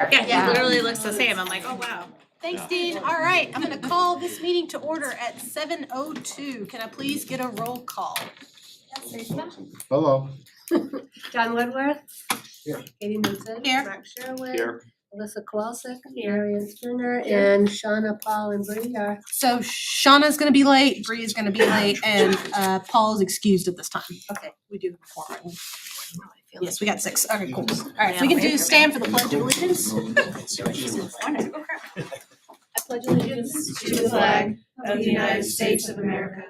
Yeah, it literally looks the same. I'm like, oh, wow. Thanks, Dean. All right, I'm gonna call this meeting to order at 7:02. Can I please get a roll call? Hello. John Woodworth. Here. Katie Munson. Here. Mark Sherwood. Here. Alyssa Kowalczyk. Marion Stringer. And Shauna, Paul, and Bree are. So Shauna's gonna be late, Bree is gonna be late, and Paul's excused at this time. Okay, we do have a quorum. Yes, we got 6. Okay, cool. All right, if we can do stand for the pledge of allegiance. I pledge allegiance To the flag of the United States of America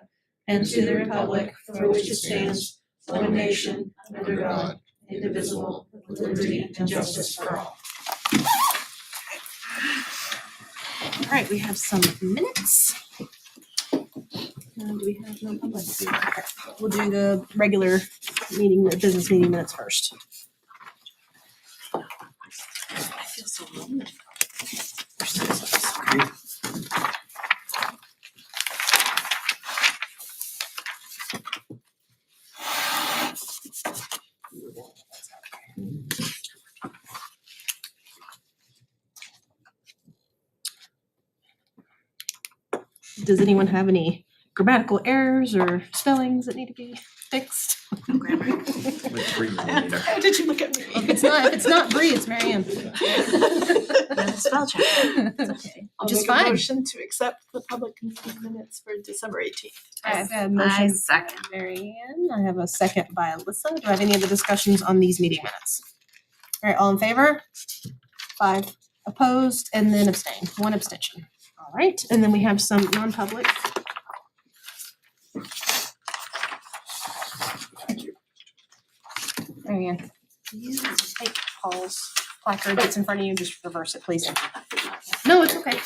and to the republic for which it stands, one nation, under God, indivisible, with liberty and justice for all. All right, we have some minutes. Do we have no public? Okay, we'll do the regular meeting, the business meeting minutes first. I feel so lonely. Does anyone have any grammatical errors or spellings that need to be fixed? How did you look at me? If it's not Bree, it's Marianne. Spell check. It's okay. Just fine. Motion to accept the public meeting minutes for December 18th. I have a I motion second. by Marianne. I have a second by Alyssa. Do I have any other discussions on these meeting minutes? All right, all in favor? 5 opposed, and then abstain. 1 abstention. All right, and then we have some non-public. Marianne, can you take Paul's placard that's in front of you, just reverse it, please? No, it's okay.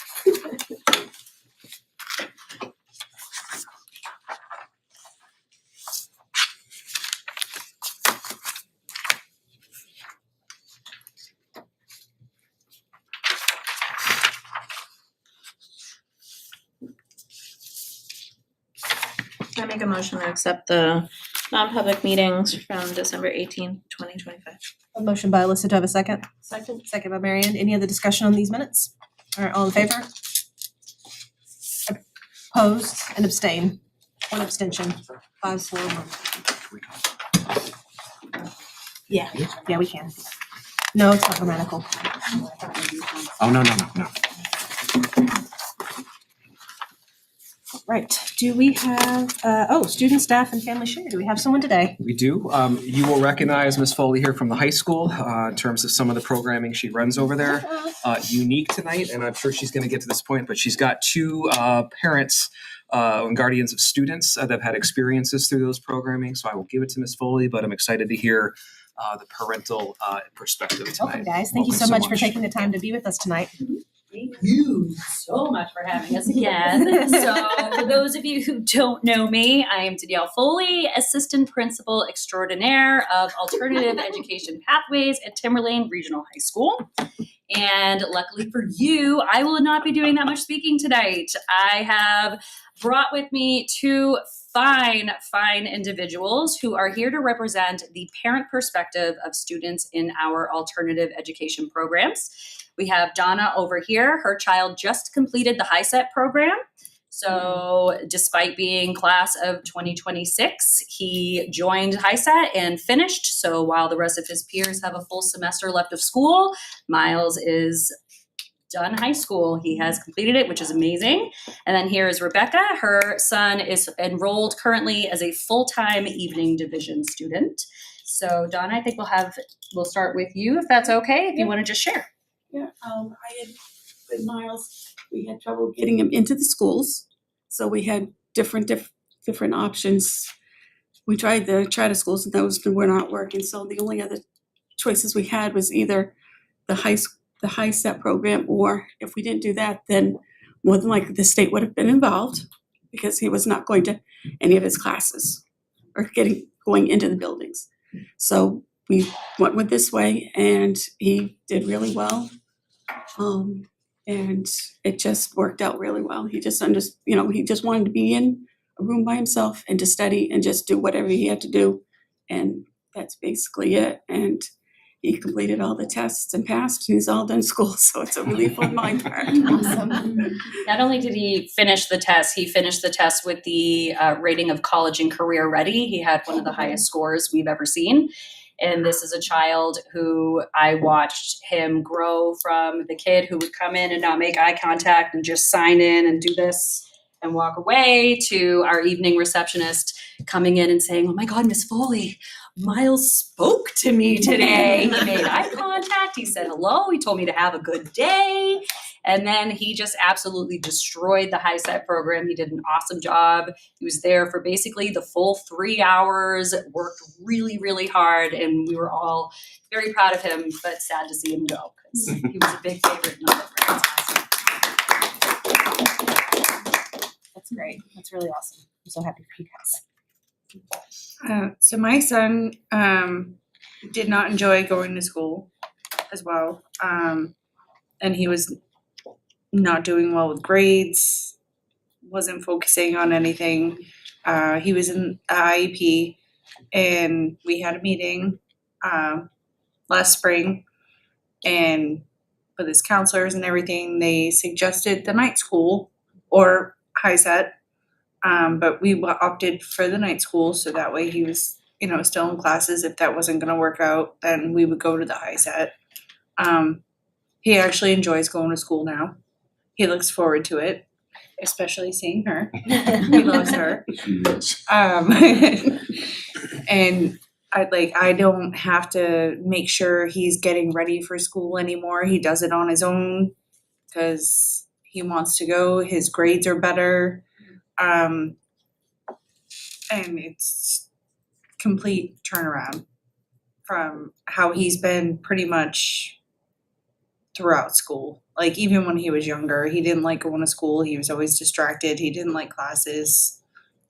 I make a motion to accept the non-public meetings from December 18th, 2025. A motion by Alyssa, do I have a second? Second. Second by Marianne. Any other discussion on these minutes? All right, all in favor? Opposed and abstain. 1 abstention. 5-4-1. Yeah, we can. No, it's not grammatical. Oh, no. Right, do we have, student, staff, and family share? Do we have someone today? We do. You will recognize Ms. Foley here from the high school in terms of some of the programming she runs over there. Unique tonight, and I'm sure she's going to get to this point, but she's got 2 parents and guardians of students that have had experiences through those programming. So I will give it to Ms. Foley, but I'm excited to hear the parental perspective tonight. Welcome, guys. Thank you so much for taking the time to be with us tonight. Thank you so much for having us again. So for those of you who don't know me, I am Danielle Foley, Assistant Principal Extraordinaire of Alternative Education Pathways at Timberlane Regional High School. And luckily for you, I will not be doing that much speaking tonight. I have brought with me 2 fine individuals who are here to represent the parent perspective of students in our alternative education programs. We have Donna over here. Her child just completed the HiSET program. So despite being class of 2026, he joined HiSET and finished. So while the rest of his peers have a full semester left of school, Miles is done high school. He has completed it, which is amazing. And then here is Rebecca. Her son is enrolled currently as a full-time evening division student. So Donna, I think we'll start with you if that's okay, if you want to just share. Yeah, I had, with Miles, we had trouble getting him into the schools. So we had different options. We tried the charter schools and those were not working. So the only other choices we had was either the HiSET program, or if we didn't do that, then more than likely the state would have been involved because he was not going to any of his classes or going into the buildings. So we went with this way and he did really well. And it just worked out really well. He just he just wanted to be in a room by himself and to study and just do whatever he had to do. And that's basically it. And he completed all the tests and passed, and he's all done school, so it's a relief on my part. Awesome. Not only did he finished the test with the rating of college and career ready. He had one of the highest scores we've ever seen. And this is a child who I watched him grow from the kid who would come in and not make eye contact and just sign in and do this and walk away to our evening receptionist coming in and saying, "Oh my God, Miss Foley, Miles spoke to me today. He made eye contact. He said hello. He told me to have a good day." And then he just absolutely destroyed the high set program. He did an awesome job. He was there for basically the full 3 hours, worked really, really hard, and we were all very proud of him, but sad to see him go because he was a big favorite in all the friends. That's great. That's really awesome. I'm so happy for you guys. So my son did not enjoy going to school as well. And he was not doing well with grades, wasn't focusing on anything. He was in IEP, and we had a meeting last spring, and with his counselors and everything, they suggested the night school or high set. But we opted for the night school, so that way he was, still in classes. If that wasn't going to work out, then we would go to the high set. He actually enjoys going to school now. He looks forward to it, especially seeing her. He loves her. And I don't have to make sure he's getting ready for school anymore. He does it on his own because he wants to go. His grades are better. And it's complete turnaround from how he's been pretty much throughout school. Like even when he was younger, he didn't like going to school. He was always distracted. He didn't like classes.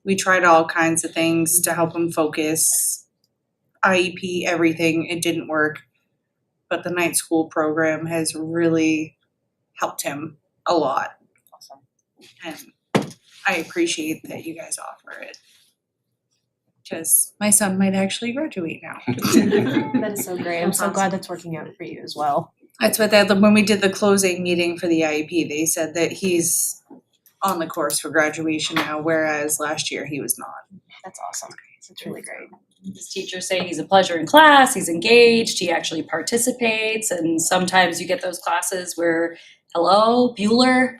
We tried all kinds of things to help him focus. IEP, everything. It didn't work. But the night school program has really helped him a lot. Awesome. And I appreciate that you guys offer it. Because my son might actually graduate now. That is so great. I'm so glad that's working out for you as well. That's what when we did the closing meeting for the IEP, they said that he's on the course for graduation now, whereas last year he was not. That's awesome. That's really great. His teachers say he's a pleasure in class, he's engaged, he actually participates, and sometimes you get those classes where, hello, Bueller,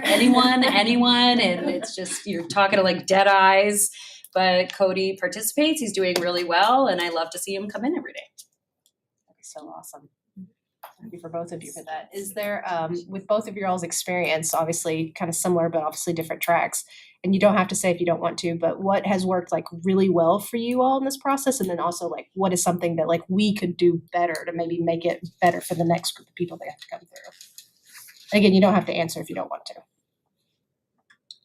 anyone, and it's just, you're talking to like dead eyes, but Cody participates, he's doing really well, and I love to see him come in every day. That's so awesome. Thank you for both of you for that. Is there, with both of your all's experience, obviously kind of similar, but obviously different tracks, and you don't have to say if you don't want to, but what has worked like really well for you all in this process? And then also like, what is something that like we could do better to maybe make it better for the next group of people that have to come through? Again, you don't have to answer if you don't want to.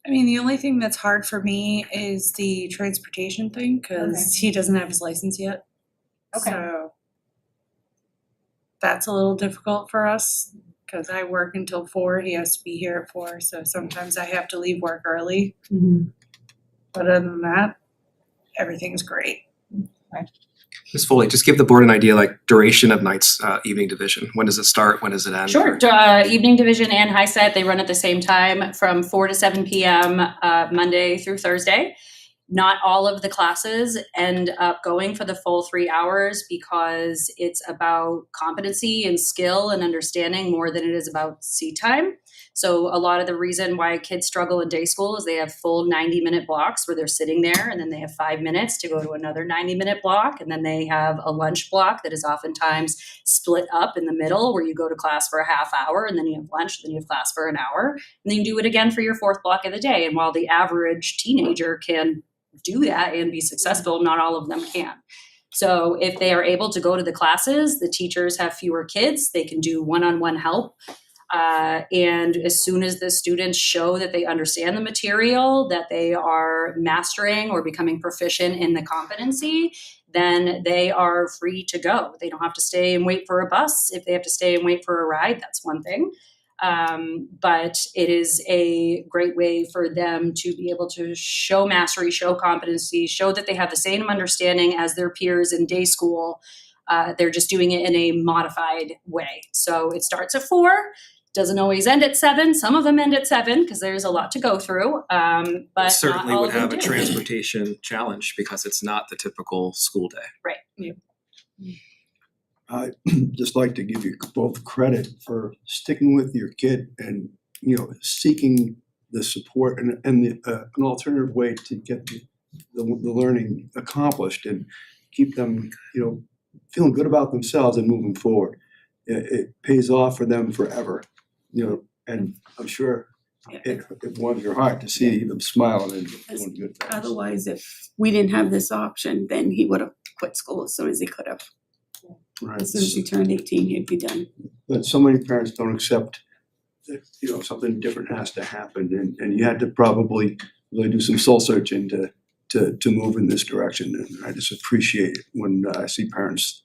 I mean, the only thing that's hard for me is the transportation thing because he doesn't have his license yet. Okay. So that's a little difficult for us because I work until 4. He has to be here at 4. So sometimes I have to leave work early. Mm-hmm. But other than that, everything's great. Ms. Foley, just give the board an idea, like duration of night's evening division. When does it start? When does it end? Sure. Evening division and high set, they run at the same time from 4 to 7 p.m. Monday through Thursday. Not all of the classes end up going for the full 3 hours because it's about competency and skill and understanding more than it is about seat time. So a lot of the reason why kids struggle in day school is they have full 90-minute blocks where they're sitting there, and then they have 5 minutes to go to another 90-minute block, and then they have a lunch block that is oftentimes split up in the middle where you go to class for a half hour, and then you have lunch, then you have class for an hour, and then you do it again for your 4th block of the day. And while the average teenager can do that and be successful, not all of them can. So if they are able to go to the classes, the teachers have fewer kids, they can do one-on-one help. And as soon as the students show that they understand the material, that they are mastering or becoming proficient in the competency, then they are free to go. They don't have to stay and wait for a bus. If they have to stay and wait for a ride, that's one thing. But it is a great way for them to be able to show mastery, show competency, show that they have the same understanding as their peers in day school, They're just doing it in a modified way. So it starts at 4, doesn't always end at 7. Some of them end at 7 because there's a lot to go through. But not Certainly all would of them have a do. transportation challenge because it's not the typical school day. I'd just like to give you both credit for sticking with your kid and, seeking the support and an alternative way to get the learning accomplished and keep them, feeling good about themselves and moving forward. It pays off for them forever, and I'm sure it warms your heart to see them smiling and doing good things. Otherwise, if we didn't have this option, then he would have quit school as soon as he could have. Right. As soon as he turned 18, he'd be done. But so many parents don't accept that, something different has to happen, and you had to probably really do some soul searching to move in this direction. And I just appreciate it when I see parents,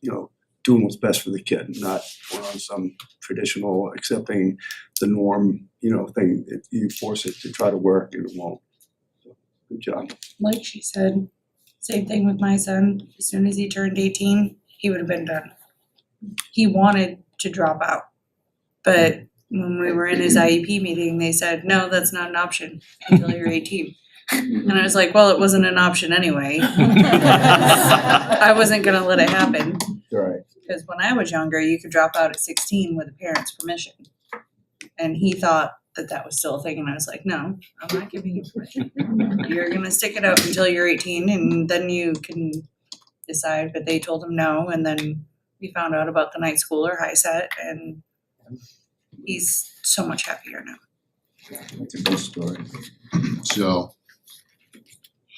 doing what's best for the kid, not on some traditional accepting the norm, thing that you force it to try to work and it won't. So, good job. Like she said, same thing with my son. As soon as he turned 18, he would have been done. He wanted to drop out. But when we were in his IEP meeting, they said, no, that's not an option until you're 18. And I was like, well, it wasn't an option anyway. I wasn't going to let it happen. Right. Because when I was younger, you could drop out at 16 with a parent's permission. And he thought that was still a thing. And I was like, no, I'm not giving you permission. You're going to stick it out until you're 18 and then you can decide. But they told him no. And then we found out about the night school or high set. And he's so much happier now. That's a good story. So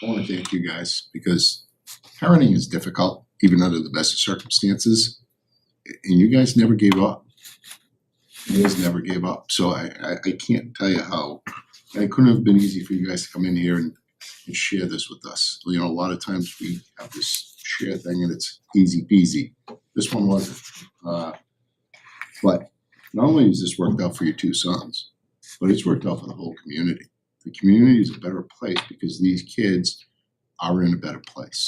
I want to thank you guys because parenting is difficult, even under the best of circumstances. And you guys never gave up. You guys never gave up. So I can't tell you how. It couldn't have been easy for you guys to come in here and share this with us. A lot of times we have this share thing and it's easy peasy. This one wasn't. But not only has this worked out for your 2 sons, but it's worked out for the whole community. The community is a better place because these kids are in a better place.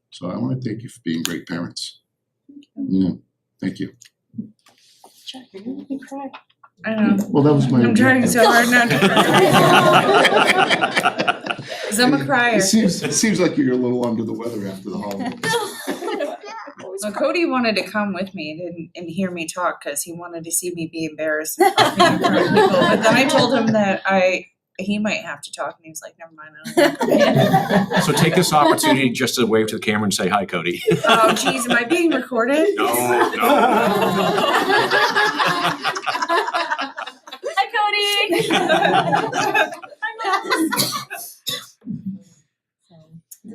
So I want to thank you for being great parents. Yeah, thank you. I know. Well, that was my. I'm trying so hard not to cry. Because I'm a crier. It seems like you're a little under the weather after the holidays. So Cody wanted to come with me and hear me talk because he wanted to see me be embarrassed in front of people. But then I told him that he might have to talk, and he was like, "Never mind, I don't want to come." So take this opportunity just to wave to the camera and say hi, Cody. Oh, geez, am I being recorded? No. Hi, Cody.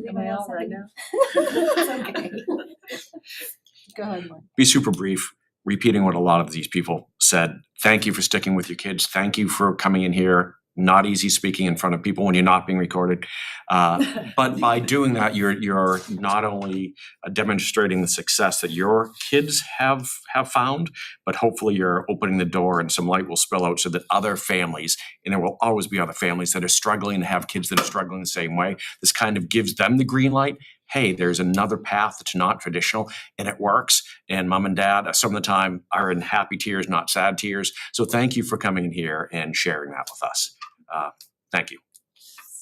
Am I all right now? It's okay. Go ahead, Mark. Be super brief, repeating what a lot of these people said. Thank you for sticking with your kids. Thank you for coming in here. Not easy speaking in front of people when you're not being recorded. But by doing that, you're not only demonstrating the success that your kids have found, but hopefully you're opening the door and some light will spill out so that other families, and there will always be other families that are struggling to have kids that are struggling the same way. This kind of gives them the green light. Hey, there's another path that's not traditional and it works. And mom and dad, some of the time, are in happy tears, not sad tears. So thank you for coming in here and sharing that with us. Thank you.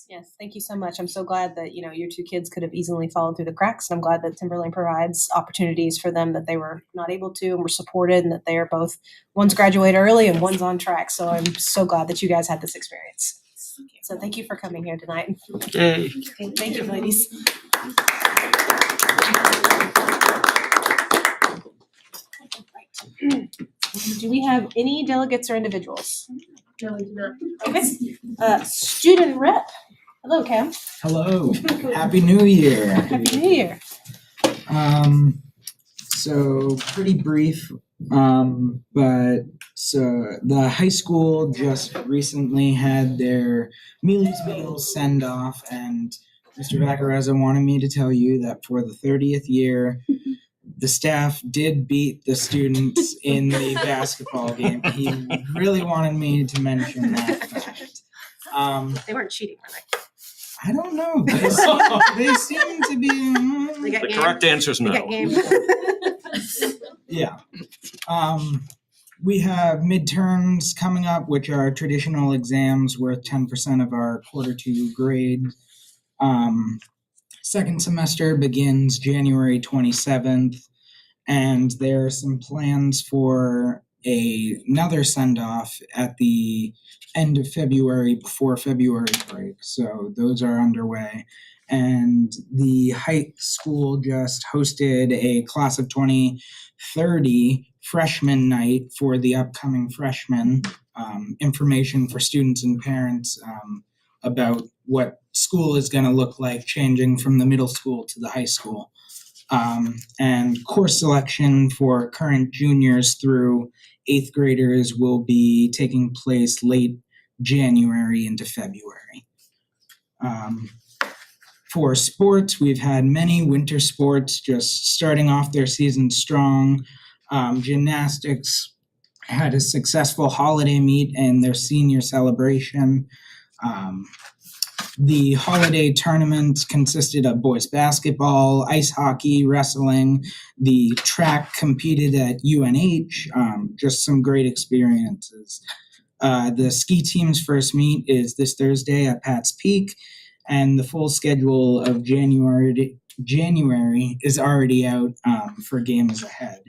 Yes, thank you so much. I'm so glad that, your 2 kids could have easily fallen through the cracks. And I'm glad that Timberlane provides opportunities for them that they were not able to and were supported, and that they are both, one's graduated early and one's on track. So I'm so glad that you guys had this experience. So thank you for coming here tonight. Yay. Okay, thank you, ladies. Do we have any delegates or individuals? Okay. Student rep. Hello, Cam. Hello. Happy New Year. Happy New Year. So pretty brief, but so the high school just recently had their Mealy's Bagels send off, and Mr. Vaccarezza wanted me to tell you that for the 30th year, the staff did beat the students in the basketball game. He really wanted me to mention that fact. They weren't cheating, were they? I don't know. They seem to be. They got The game? correct answer is They no. got game? Yeah. We have midterms coming up, which are traditional exams worth 10% of our quarter 2 grade. Second semester begins January 27th, and there are some plans for another send-off at the end of February before February break. So those are underway. And the high school just hosted a class of 2030 freshman night for the upcoming freshmen. Information for students and parents about what school is going to look like changing from the middle school to the high school. And course selection for current juniors through 8th graders will be taking place late January into February. For sports, we've had many winter sports just starting off their season strong. Gymnastics had a successful holiday meet and their senior celebration. The holiday tournaments consisted of boys basketball, ice hockey, wrestling. The track competed at UNH, just some great experiences. The ski team's first meet is this Thursday at Pat's Peak, and the full schedule of January is already out for games ahead.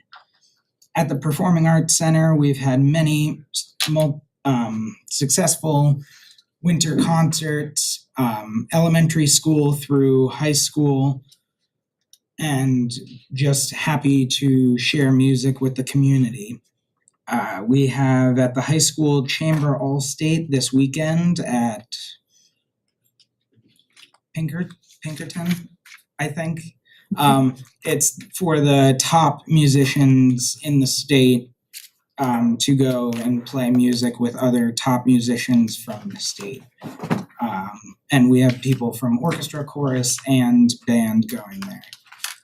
At the Performing Arts Center, we've had many successful winter concerts, elementary school through high school, and just happy to share music with the community. We have at the high school Chamber All-State this weekend at Pinkerton, I think. It's for the top musicians in the state to go and play music with other top musicians from the state. And we have people from orchestra, chorus, and band going there.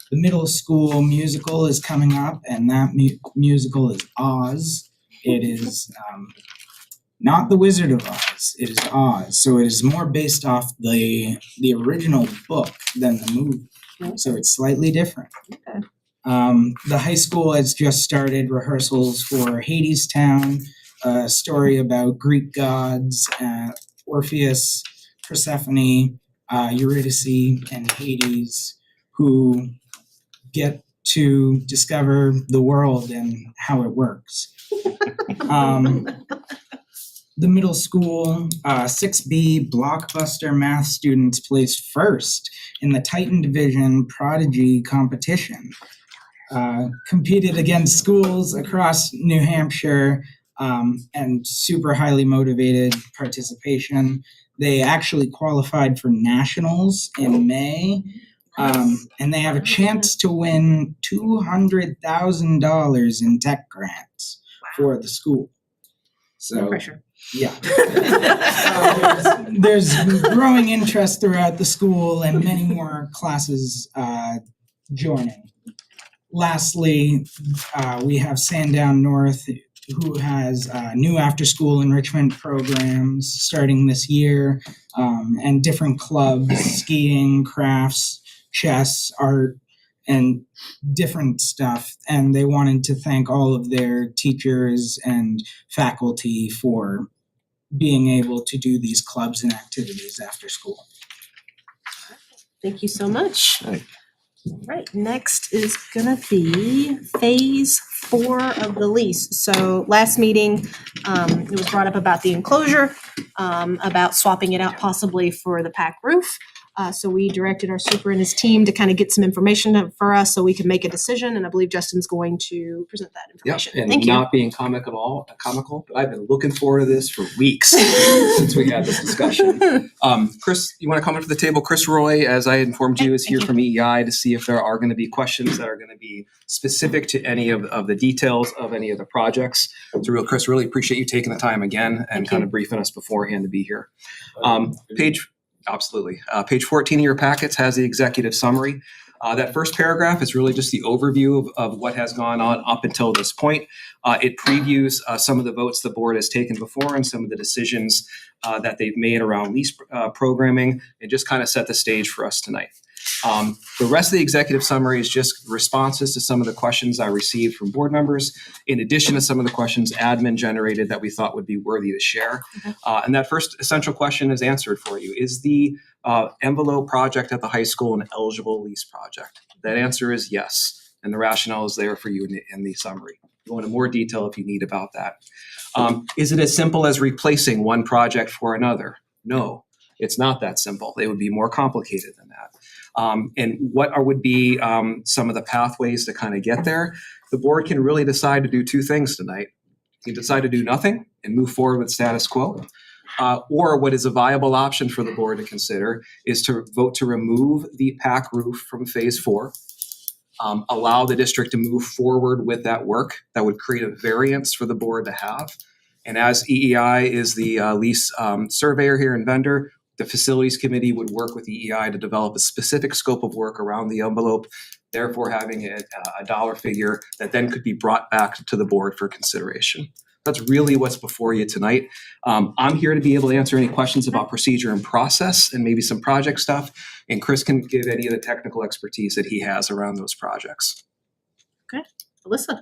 The middle school musical is coming up, and that musical is Oz. It is not The Wizard of Oz, it is Oz. So it is more based off the original book than the movie. So it's slightly different. Okay. The high school has just started rehearsals for Hadestown, a story about Greek gods, Orpheus, Persephone, Eurydice, and Hades, who get to discover the world and how it works. The middle school 6B blockbuster math students placed first in the Titan Division Prodigy competition. Competed against schools across New Hampshire and super highly motivated participation. They actually qualified for nationals in May, and they have a chance to win $200,000 in tech grants for the school. So, No pressure. yeah. There's growing interest throughout the school and many more classes joining. Lastly, we have Sandown North, who has new after-school enrichment programs starting this year, and different clubs, skiing, crafts, chess, art, and different stuff. And they wanted to thank all of their teachers and faculty for being able to do these clubs and activities after school. Thank you so much. Right. All right, next is gonna be phase 4 of the lease. So last meeting, it was brought up about the enclosure, about swapping it out possibly for the PAC roof. So we directed our super and his team to kind of get some information for us so we can make a decision, and I believe Justin's going to present that Yep, information. and Thank you. not being comical, but I've been looking forward to this for weeks since we had this discussion. Chris, you want to come up to the table? Chris Roy, as I informed you, is here from EEI to see if there are going to be questions that are going to be specific to any of the details of any of the projects. So Chris, really appreciate you taking the time again and kind of briefing us beforehand to be here. Absolutely. Page 14 of your packets has the executive summary. That first paragraph is really just the overview of what has gone on up until this point. It previews some of the votes the board has taken before and some of the decisions that they've made around lease programming, and just kind of set the stage for us tonight. The rest of the executive summary is just responses to some of the questions I received from board members, in addition to some of the questions admin generated that we thought would be worthy to share. And that first essential question is answered for you. Is the envelope project at the high school an eligible lease project? That answer is yes, and the rationale is there for you in the summary. Go into more detail if you need about that. Is it as simple as replacing one project for another? No, it's not that simple. It would be more complicated than that. And what would be some of the pathways to kind of get there? The board can really decide to do two things tonight. You can decide to do nothing and move forward with status quo. Or what is a viable option for the board to consider is to vote to remove the PAC roof from phase 4. Allow the district to move forward with that work. That would create a variance for the board to have. And as EEI is the lease surveyor here and vendor, the facilities committee would work with EEI to develop a specific scope of work around the envelope, therefore having a dollar figure that then could be brought back to the board for consideration. That's really what's before you tonight. I'm here to be able to answer any questions about procedure and process and maybe some project stuff. And Chris can give any of the technical expertise that he has around those projects. Alyssa?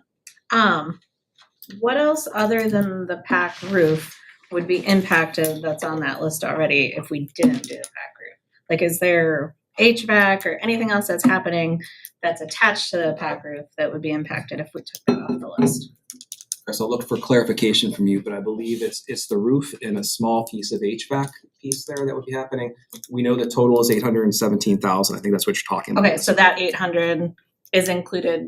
What else other than the PAC roof would be impacted that's on that list already if we didn't do the PAC roof? Like, is there HVAC or anything else that's happening that's attached to the PAC roof that would be impacted if we took that off the list? Chris, I'll look for clarification from you, but I believe it's the roof and a small piece of HVAC piece there that would be happening. We know the total is $817,000. I think that's what you're talking about. Okay, so that 800 is included.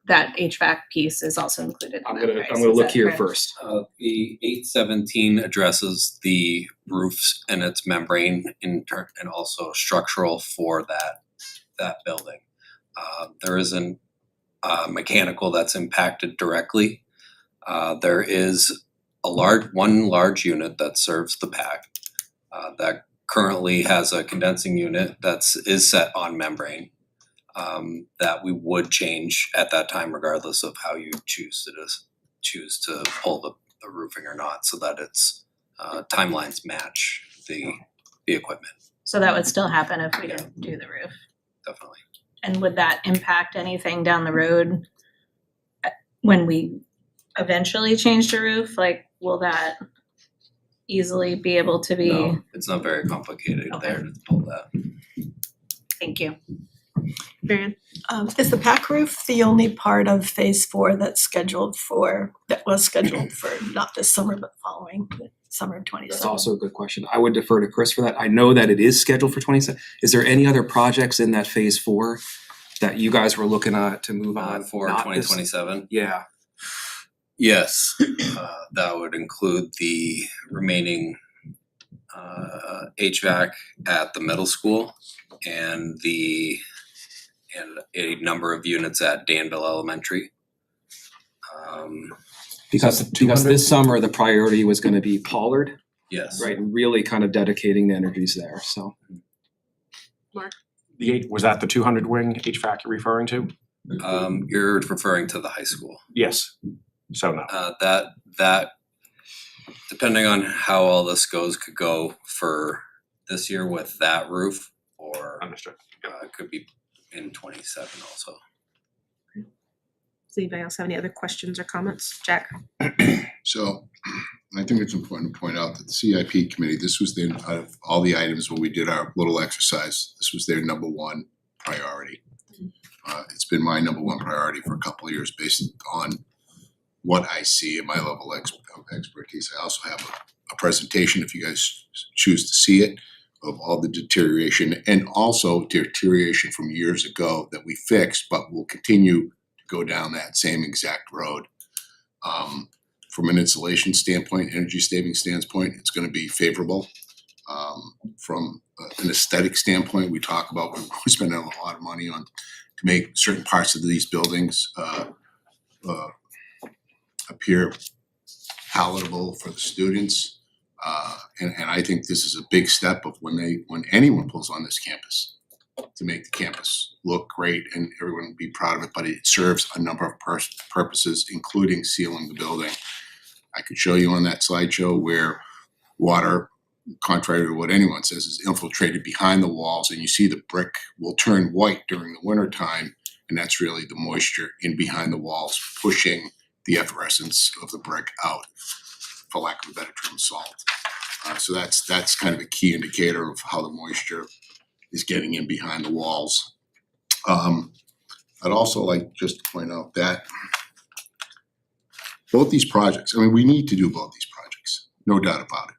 That HVAC piece is also included. I'm gonna look here first. The 817 addresses the roofs and its membrane and also structural for that building. There isn't mechanical that's impacted directly. There is one large unit that serves the PAC that currently has a condensing unit is set on membrane. That we would change at that time regardless of how you choose to pull the roofing or not, so that its timelines match the equipment. So that would still happen if we didn't do the roof. Definitely. And would that impact anything down the road when we eventually change the roof? Like, will that easily be able to be? No, it's not very complicated there to pull that. Thank you. Marian? Is the PAC roof the only part of phase 4 that was scheduled for not this summer, but following the summer of 27? That's also a good question. I would defer to Chris for that. I know that it is scheduled for 27. Is there any other projects in that phase 4 that you guys were looking at to move on For 2027? Yeah. Yes, that would include the remaining HVAC at the middle school and a number of units at Danville Elementary. Because this summer, the priority was gonna be Pollard, Yes. right? And really kind of dedicating the energies there, so. Was that the 200 wing HVAC you're referring to? You're referring to the high school. Yes. So no. That depending on how all this goes, could go for this year with that roof, or Understood. it could be in 27 also. Does anybody else have any other questions or comments? Jack? So I think it's important to point out that the CIP committee, this was out of all the items when we did our little exercise, this was their number one priority. It's been my number one priority for a couple of years based on what I see in my level of expertise. I also have a presentation, if you guys choose to see it, of all the deterioration and also deterioration from years ago that we fixed, but will continue to go down that same exact road. From an insulation standpoint, energy saving standpoint, it's gonna be favorable. From an aesthetic standpoint, we talk about, we're spending a lot of money on to make certain parts of these buildings appear palatable for the students. And I think this is a big step of when anyone pulls on this campus. to make the campus look great and everyone be proud of it, but it serves a number of purposes, including sealing the building. I could show you on that slideshow where water, contrary to what anyone says, is infiltrated behind the walls, and you see the brick will turn white during the winter time, and that's really the moisture in behind the walls pushing the effervescence of the brick out, for lack of a better term, salt. So that's kind of a key indicator of how the moisture is getting in behind the walls. I'd also like just to point out that both these projects, I mean, we need to do both these projects, no doubt about it.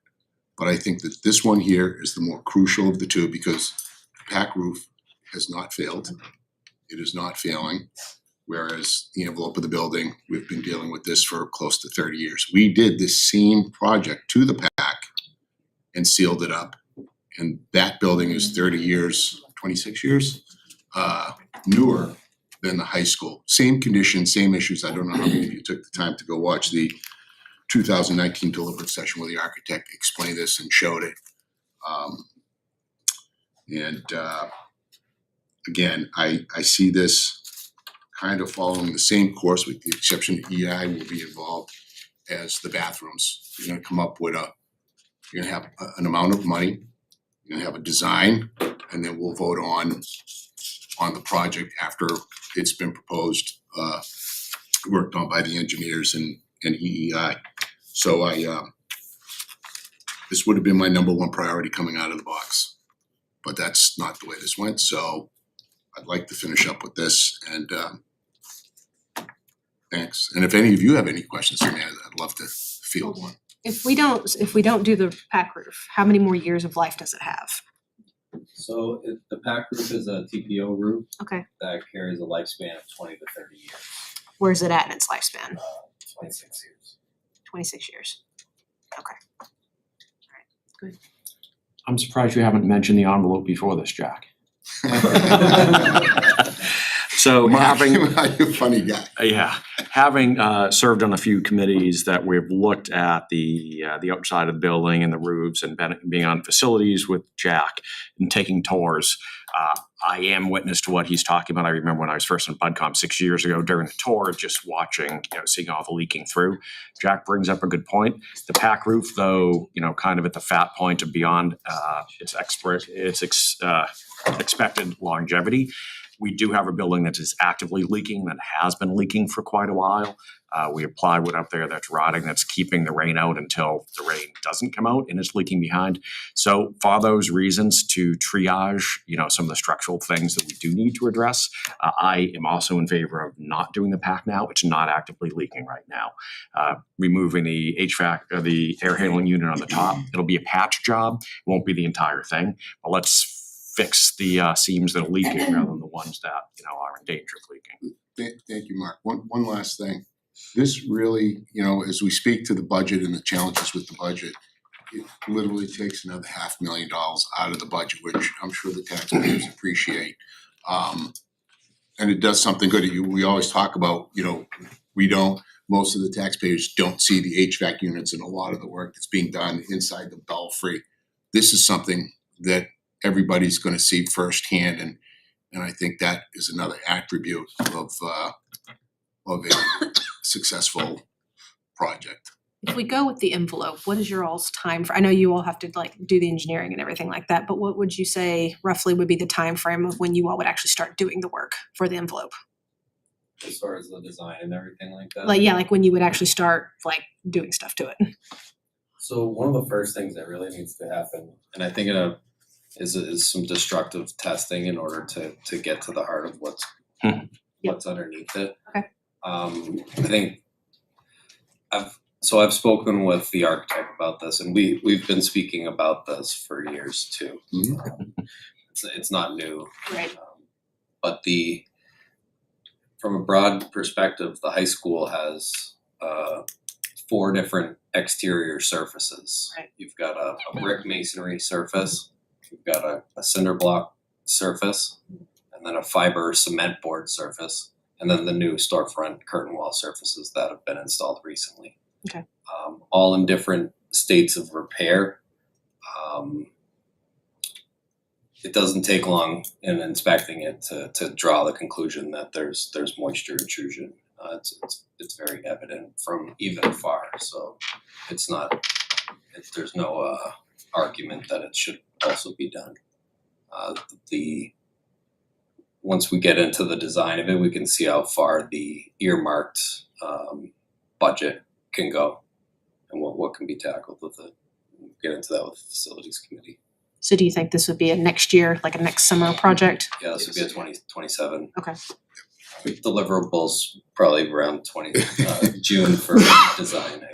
But I think that this one here is the more crucial of the two because the PAC roof has not failed. It is not failing. Whereas the envelope of the building, we've been dealing with this for close to 30 years. We did this same project to the PAC and sealed it up. And that building is 30 years, 26 years newer than the high school. Same conditions, same issues. I don't know how many of you took the time to go watch the 2019 deliberative session where the architect explained this and showed it. Again, I see this kind of following the same course with the exception that EI will be involved as the bathrooms. You're gonna come up with you're gonna have an amount of money, you're gonna have a design, and then we'll vote on the project after it's been proposed, worked on by the engineers and EEI. So this would have been my number one priority coming out of the box, but that's not the way this went. So I'd like to finish up with this and thanks. And if any of you have any questions for me, I'd love to field one. If we don't do the PAC roof, how many more years of life does it have? So the PAC roof is a TPO roof Okay. that carries a lifespan of 20 to 30 years. Where is it at in its lifespan? 26 years. 26 years. Okay. All right. Good. I'm surprised you haven't mentioned the envelope before this, Jack. So having You're a funny guy. Having served on a few committees that we've looked at the outside of the building and the roofs and being on facilities with Jack and taking tours, I am witness to what he's talking about. I remember when I was first in BudCom 6 years ago during the tour, just watching, seeing all the leaking through. Jack brings up a good point. The PAC roof, though, kind of at the fat point of beyond its expected longevity. We do have a building that is actively leaking, that has been leaking for quite a while. We have plywood up there that's rotting, that's keeping the rain out until the rain doesn't come out and it's leaking behind. So for those reasons to triage, some of the structural things that we do need to address, I am also in favor of not doing the PAC now. It's not actively leaking right now. Removing the HVAC, or the air handling unit on the top, it'll be a patch job, it won't be the entire thing, but let's fix the seams that are leaking rather than the ones that, are in danger of leaking. Thank you, Mark. One last thing. This really, as we speak to the budget and the challenges with the budget, it literally takes another $500,000 out of the budget, which I'm sure the taxpayers appreciate. And it does something good. We always talk about, most of the taxpayers don't see the HVAC units and a lot of the work that's being done inside the belfry. This is something that everybody's going to see firsthand, and I think that is another attribute of a successful project. If we go with the envelope, what is your all's time I know you all have to do the engineering and everything like that, but what would you say roughly would be the time frame of when you all would actually start doing the work for the envelope? As far as the design and everything like that. Like when you would actually start doing stuff to it. So one of the first things that really needs to happen, and I think is some destructive testing in order to get to the heart of what's underneath it. Okay. I think I've spoken with the architect about this, and we've been speaking about this for years too. Mm-hmm. It's not new, Right. But from a broad perspective, the high school has 4 different exterior surfaces. Right. You've got a brick masonry surface, you've got a cinder block surface, and then a fiber cement board surface, and then the new storefront curtain wall surfaces that have been installed recently. Okay. All in different states of repair. it doesn't take long in inspecting it to draw the conclusion that there's moisture intrusion. It's very evident from even afar, so it's not, there's no argument that it should also be done. Once we get into the design of it, we can see how far the earmarked budget can go and what can be tackled with it. We'll get into that with the facilities committee. So do you think this would be a next year, like a next summer project? Yeah, this would be a 2027. Okay. Deliverables probably around June for design.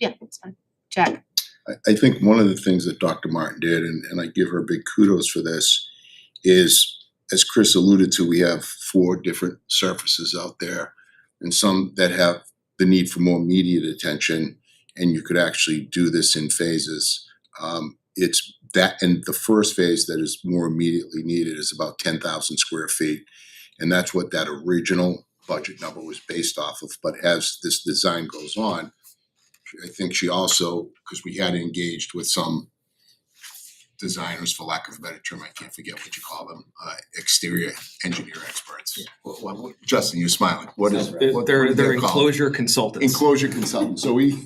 Yeah, that's fine. Jack? I think one of the things that Dr. Martin did, and I give her big kudos for this, is, as Chris alluded to, we have 4 different surfaces out there, and some that have the need for more immediate attention, and you could actually do this in phases. It's that, and the first phase that is more immediately needed is about 10,000 square feet, and that's what that original budget number was based off of. But as this design goes on, I think she also, because we had engaged with some designers, for lack of a better term, I can't forget what you call them, exterior engineer experts. What, Justin, you're smiling. What is what They're are they called? enclosure consultants. Enclosure consultants. So we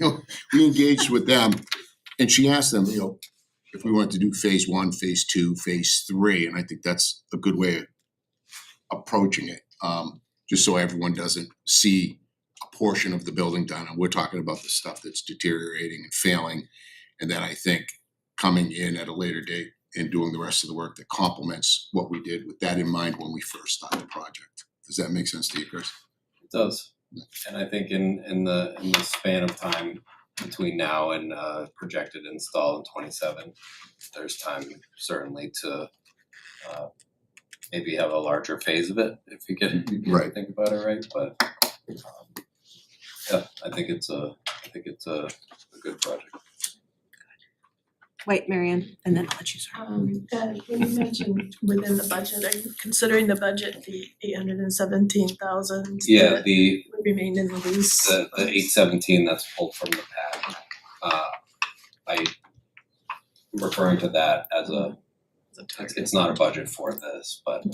engaged with them, and she asked them, if we wanted to do phase 1, phase 2, phase 3, and I think that's a good way of approaching it. Just so everyone doesn't see a portion of the building done, and we're talking about the stuff that's deteriorating and failing, and then I think coming in at a later date and doing the rest of the work that complements what we did with that in mind when we first started the project. Does that make sense to you, Chris? It does, and I think in the span of time between now and projected install in 27, there's time certainly to maybe have a larger phase of it if you can Right. think about it right. But yeah, I think it's a good project. Wait, Marianne, and then I'll let you start. When you mentioned within the budget, are you considering the budget, the 817,000? Yeah, that the would remain in the lease? the 817 that's pulled from the pad. I'm referring to that as it's not a budget for this, but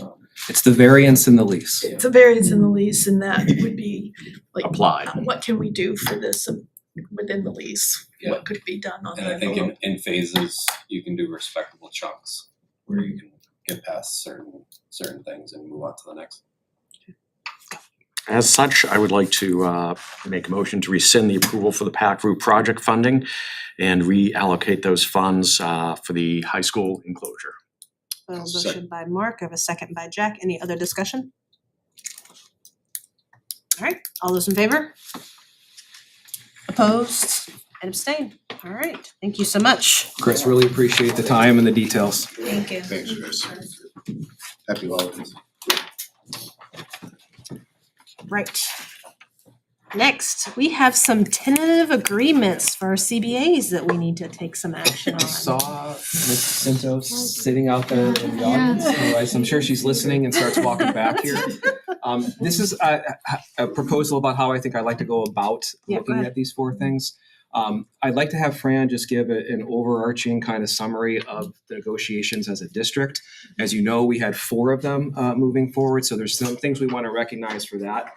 It's the variance in the lease. It's a variance in the lease, and that would be like Applied. what can we do for this within the lease? Yeah. What could be done on and I the think envelope? in phases you can do respectable chunks where you can get past certain things and move on to the next. As such, I would like to make a motion to rescind the approval for the PAC Group project funding and reallocate those funds for the high school enclosure. A motion by Mark, I have a second by Jack. Any other discussion? All right, all those in favor? Opposed and abstained? All right, thank you so much. Chris, really appreciate the time and the details. Thank you. Thanks, Chris. Happy holidays. Right. Next, we have some tentative agreements for our CBAs that we need to take some action on. I saw Ms. Santos sitting out there in the audience, otherwise I'm sure she's listening and starts walking back here. This is a proposal about how I think I'd like to go about Yeah, go looking ahead. at these 4 things. I'd like to have Fran just give an overarching kind of summary of the negotiations as a district. As you know, we had 4 of them moving forward, so there's some things we want to recognize for that.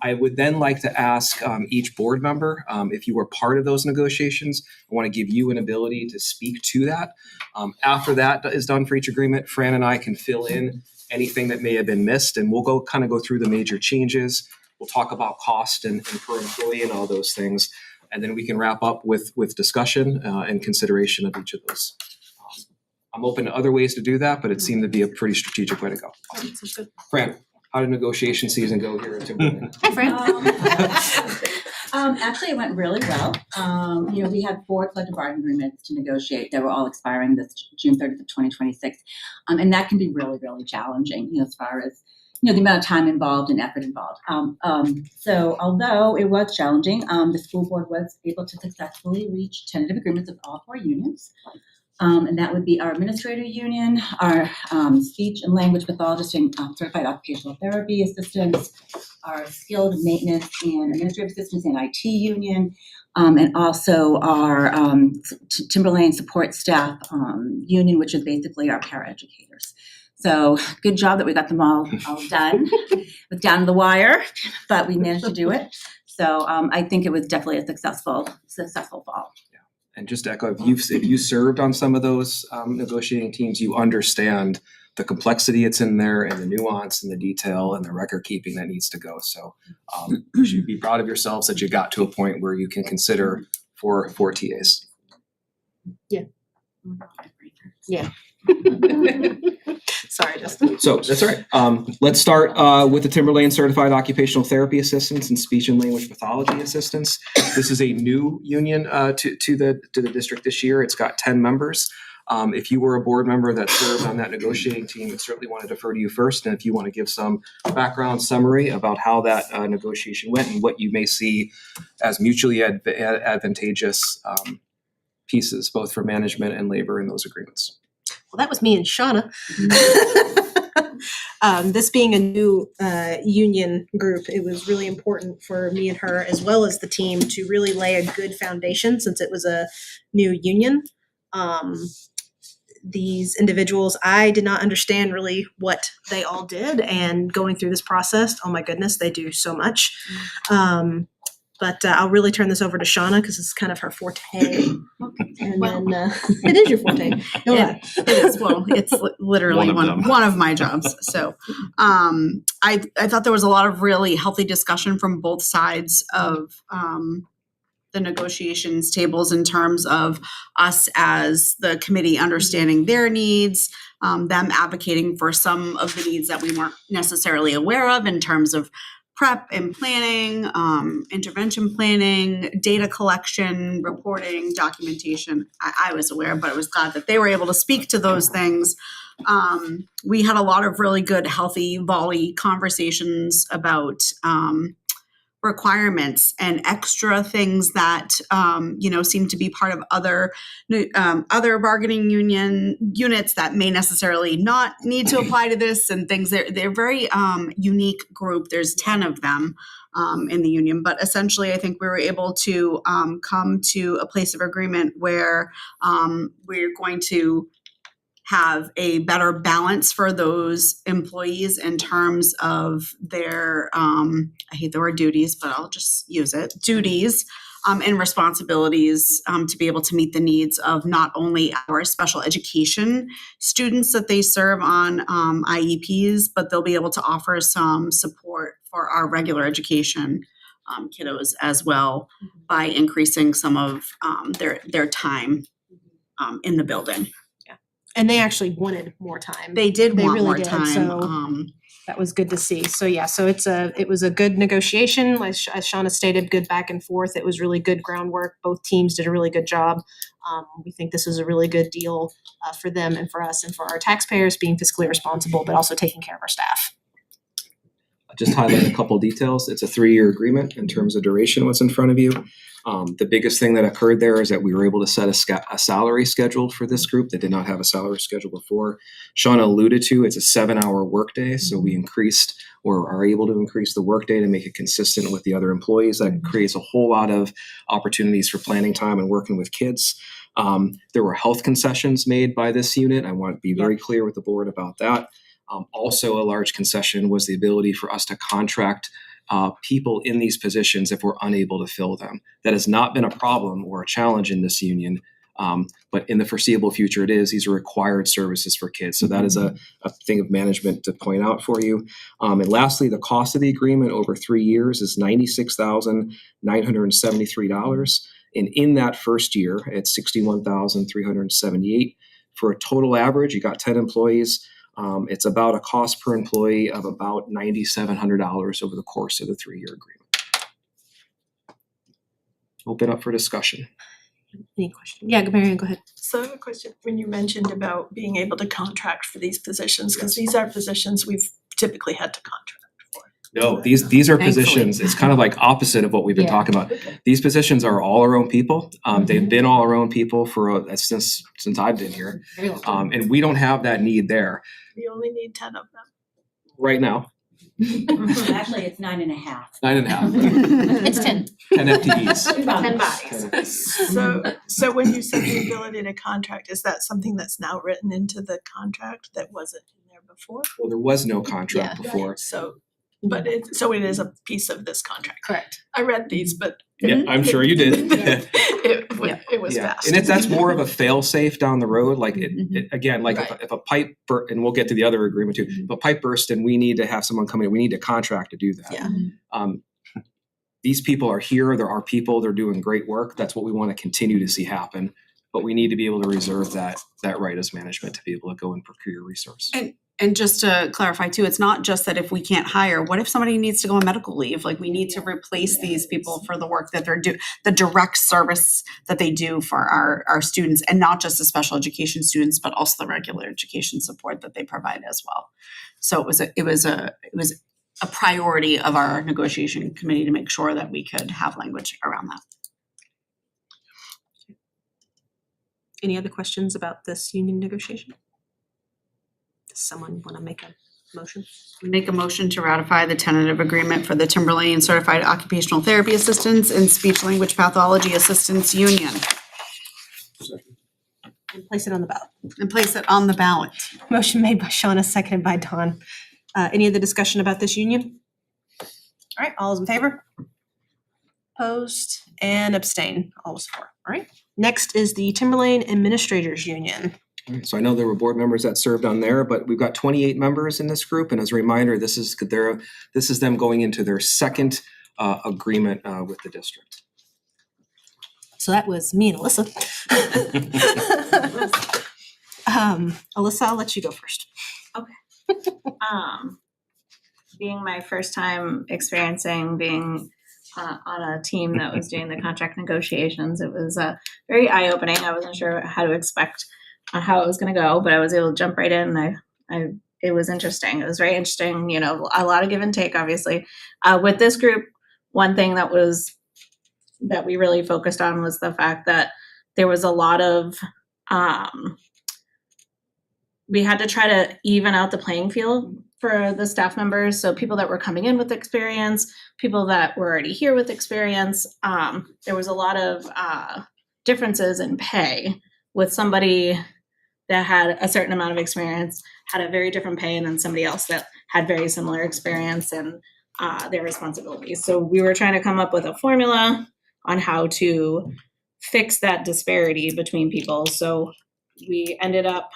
I would then like to ask each board member, if you were part of those negotiations, I want to give you an ability to speak to that. After that is done for each agreement, Fran and I can fill in anything that may have been missed, and we'll go through the major changes. We'll talk about cost and per employee and all those things, and then we can wrap up with discussion and consideration of each of those. I'm open to other ways to do that, but it seemed to be a pretty strategic way to go. Fran, how did negotiation season go here at Timberlane? Hi, Fran. Actually, it went really well. We had 4 collective bargaining agreements to negotiate. They were all expiring this June 30th of 2026. And that can be really, really challenging, as far as, the amount of time involved and effort involved. So although it was challenging, the school board was able to successfully reach tentative agreements with all 4 unions. And that would be our administrator union, our speech and language pathologist and certified occupational therapy assistants, our skilled maintenance and administrative assistants and IT union, and also our Timberlane support staff union, which is basically our paraeducators. So good job that we got them all done. It was down to the wire, but we managed to do it. So I think it was definitely a successful fall. And just to echo, if you served on some of those negotiating teams, you understand the complexity it's in there and the nuance and the detail and the record keeping that needs to go. So you should be proud of yourselves that you got to a point where you can consider four TAs. Yeah. Sorry, Justin. So that's all right. Let's start with the Timberlane Certified Occupational Therapy Assistants and Speech and Language Pathology Assistants. This is a new union to the district this year. It's got 10 members. If you were a board member that served on that negotiating team, I certainly want to defer to you first. And if you want to give some background summary about how that negotiation went and what you may see as mutually advantageous pieces, both for management and labor in those agreements. Well, that was me and Shauna. This being a new union group, it was really important for me and her, as well as the team, to really lay a good foundation since it was a new union. These individuals, I did not understand really what they all did, and going through this process, oh my goodness, they do so much. But I'll really turn this over to Shauna because it's kind of her forte. And then it is your forte. No lie. It is. Well, it's literally one of my jobs. So I thought there was a lot of really healthy discussion from both sides of the negotiations tables in terms of us as the committee understanding their needs, them advocating for some of the needs that we weren't necessarily aware of in terms of prep and planning, intervention planning, data collection, reporting, documentation. I was aware, but I was glad that they were able to speak to those things. We had a lot of really good, healthy volley conversations about requirements and extra things that seem to be part of other bargaining union units that may necessarily not need to apply to this, and things. They're very unique group. There's 10 of them in the union, but essentially I think we were able to come to a place of agreement where we're going to have a better balance for those employees in terms of their, I hate the word duties, but I'll just use it, duties and responsibilities to be able to meet the needs of not only our special education students that they serve on IEPs, but they'll be able to offer some support for our regular education kiddos as well by increasing some of their time in the building. And they actually wanted more time. They did want really more did, time. so that was good to see. So yeah, so it was a good negotiation, as Shauna stated, good back and forth. It was really good groundwork. Both teams did a really good job. We think this is a really good deal for them and for us and for our taxpayers, being fiscally responsible, but also taking care of our staff. I'll just highlight a couple details. It's a 3-year agreement in terms of duration, what's in front of you. The biggest thing that occurred there is that we were able to set a salary schedule for this group that did not have a salary schedule before. Shauna alluded to, it's a 7-hour workday, so we increased or are able to increase the workday to make it consistent with the other employees. That creates a whole lot of opportunities for planning time and working with kids. There were health concessions made by this unit. I want to be very clear with the board about that. Also, a large concession was the ability for us to contract people in these positions if we're unable to fill them. That has not been a problem or a challenge in this union, but in the foreseeable future it is. These are required services for kids. So that is a thing of management to point out for you. And lastly, the cost of the agreement over 3 years is $96,973. And in that first year, it's $61,378. For a total average, you got 10 employees. It's about a cost per employee of about $9,700 over the course of the 3-year agreement. Open up for discussion. Any question? Yeah, Marianne, go ahead. So I have a question. When you mentioned about being able to contract for these positions, because these are positions we've typically had to contract for. No, these are positions, it's kind of like opposite of what we've been talking about. These positions are all our own people. They've been all our own people for since I've been here. And we don't have that need there. We only need 10 of them. Right now. Actually, it's 9.5. 9.5. It's 10. 10 FTEs. 10 bodies. So when you said the ability to contract, is that something that's now written into the contract that wasn't in there before? Well, there was no contract before. So, but it is a piece of this contract. Correct. I read these, but. Yeah, I'm sure you did. It was Yeah, fast. and that's more of a fail-safe down the road, like it again, like Right. if a pipe and we'll get to the other agreement too, if a pipe burst and we need to have someone come in, we need a contract to do that. Yeah. These people are here, they're our people, they're doing great work, that's what we want to continue to see happen. But we need to be able to reserve that right as management to be able to go and procure your resource. And just to clarify too, it's not just that if we can't hire, what if somebody needs to go on medical leave? Like we need to replace these people for the work that they're doing, the direct service that they do for our students, and not just the special education students, but also the regular education support that they provide as well. So it was a priority of our negotiation committee to make sure that we could have language around that. Any other questions about this union negotiation? Does someone want to make a motion? Make a motion to ratify the tentative agreement for the Timberlane Certified Occupational Therapy Assistants and Speech Language Pathology Assistants Union And place it on the ballot. and place it on the ballot. Motion made by Shauna, seconded by Dawn. Any other discussion about this union? All right, all those in favor? Opposed and abstain, all was for. All right. Next is the Timberlane Administrators Union. All right, so I know there were board members that served on there, but we've got 28 members in this group, and as a reminder, this is them going into their second agreement with the district. So that was me and Alyssa. Alyssa, I'll let you go first. Being my first time experiencing being on a team that was doing the contract negotiations, it was very eye-opening. I wasn't sure how to expect how it was going to go, but I was able to jump right in. It was interesting. It was very interesting. You know, a lot of give and take, obviously. With this group, one thing that we really focused on was the fact that there was a lot of we had to try to even out the playing field for the staff members. So people that were coming in with experience, people that were already here with experience. There was a lot of differences in pay with somebody that had a certain amount of experience, had a very different pay, and then somebody else that had very similar experience and their responsibilities. So we were trying to come up with a formula on how to fix that disparity between people. So we ended up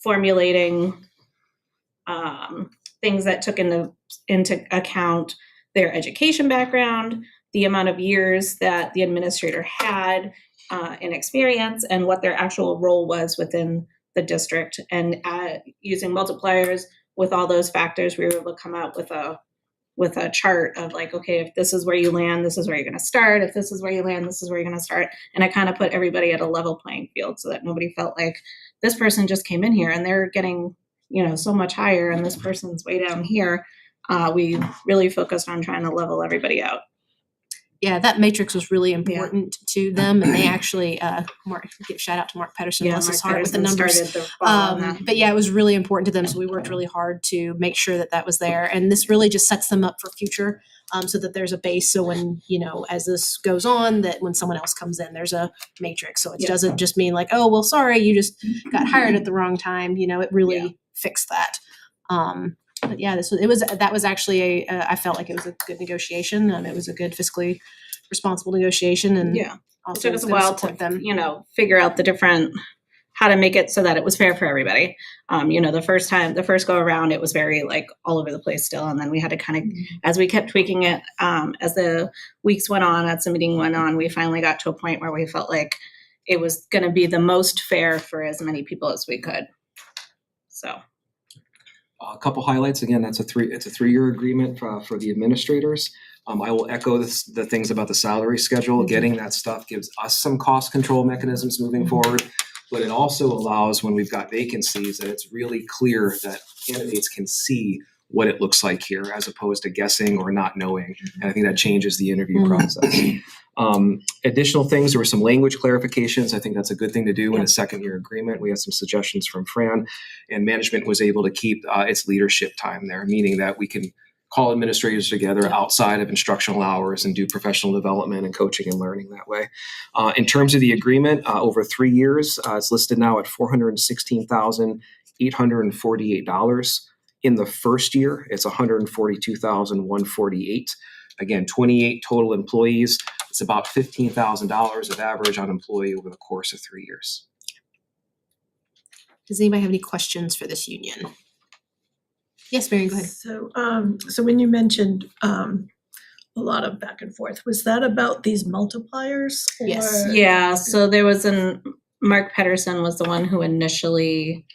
formulating things that took into account their education background, the amount of years that the administrator had in experience, and what their actual role was within the district. And using multipliers with all those factors, we were able to come out with a chart of like, okay, if this is where you land, this is where you're going to start. If this is where you land, this is where you're going to start. And I kind of put everybody at a level playing field so that nobody felt like this person just came in here and they're getting, so much higher and this person's way down here. We really focused on trying to level everybody out. Yeah, that matrix was really important to them, and they actually, shout out to Mark Pedersen, bless his heart with the numbers. But yeah, it was really important to them, so we worked really hard to make sure that was there, and this really just sets them up for future, so that there's a base, so when, as this goes on, that when someone else comes in, there's a matrix, so it doesn't just mean like, oh, well, sorry, you just got hired at the wrong time, it really fixed that. But yeah, that was actually I felt like it was a good negotiation. It was a good fiscally responsible negotiation, and it also took us a while to figure out how to make it so that it was fair for everybody. The first go around, it was very like all over the place still, and then we had to kind of, as we kept tweaking it, as the weeks went on, as the meeting went on, we finally got to a point where we felt like it was going to be the most fair for as many people as we could. So. A couple highlights. Again, it's a 3-year agreement for the administrators. I will echo the things about the salary schedule. Getting that stuff gives us some cost control mechanisms moving forward, but it also allows, when we've got vacancies, that it's really clear that candidates can see what it looks like here, as opposed to guessing or not knowing. And I think that changes the interview process. Additional things, there were some language clarifications. I think that's a good thing to do in a second year agreement. We had some suggestions from Fran, and management was able to keep its leadership time there, meaning that we can call administrators together outside of instructional hours and do professional development and coaching and learning that way. In terms of the agreement, over 3 years, it's listed now at $416,848. In the first year, it's $142,148. Again, 28 total employees. It's about $15,000 of average on employee over the course of 3 years. Does anybody have any questions for this union? Yes, Mary, go ahead. So when you mentioned a lot of back and forth, was that about these multipliers? Yes. or- Yeah, so there was Mark Pedersen was the one who initially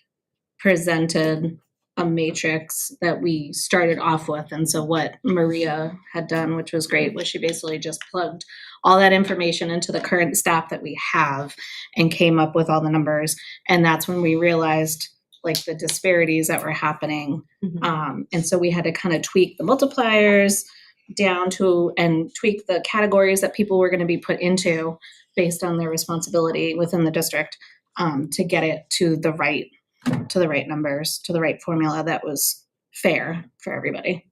presented a matrix that we started off with. And so what Maria had done, which was great, was she basically just plugged all that information into the current staff that we have and came up with all the numbers. And that's when we realized like the disparities that were happening. And so we had to kind of tweak the multipliers down to and tweak the categories that people were going to be put into based on their responsibility within the district to get it to the right numbers, to the right formula that was fair for everybody.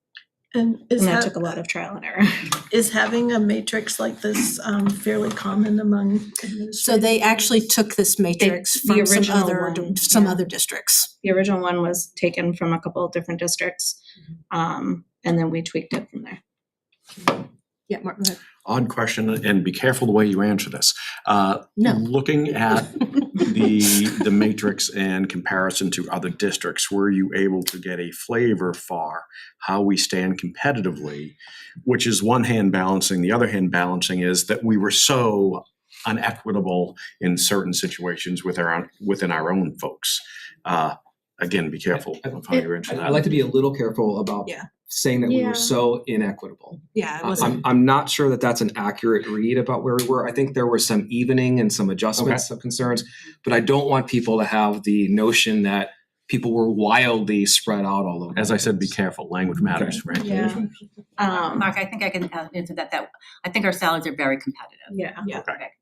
And And that took a lot of trial and error. Is having a matrix like this fairly common among administrators? So they actually took this matrix the from original one, other districts. The original one was taken from a couple of different districts, and then we tweaked it from there. Yeah, Mark, go ahead. Odd question, and be careful the way you answer this. No. Looking at the matrix in comparison to other districts, were you able to get a flavor for how we stand competitively, which is one hand balancing, the other hand balancing is that we were so unequitable in certain situations within our own folks. Again, be careful of how you answer that. I'd like to be a little careful about saying that we Yeah. were so inequitable. Yeah, it wasn't. I'm not sure that that's an accurate read about where we were. I think there was some evening and some adjustments, some concerns, but I don't want people to have the notion that people were wildly spread out all over. As I said, be careful. Language matters, right? Yeah. Mark, I think I can answer that I think our salaries are very competitive. Yeah. Yeah. Okay.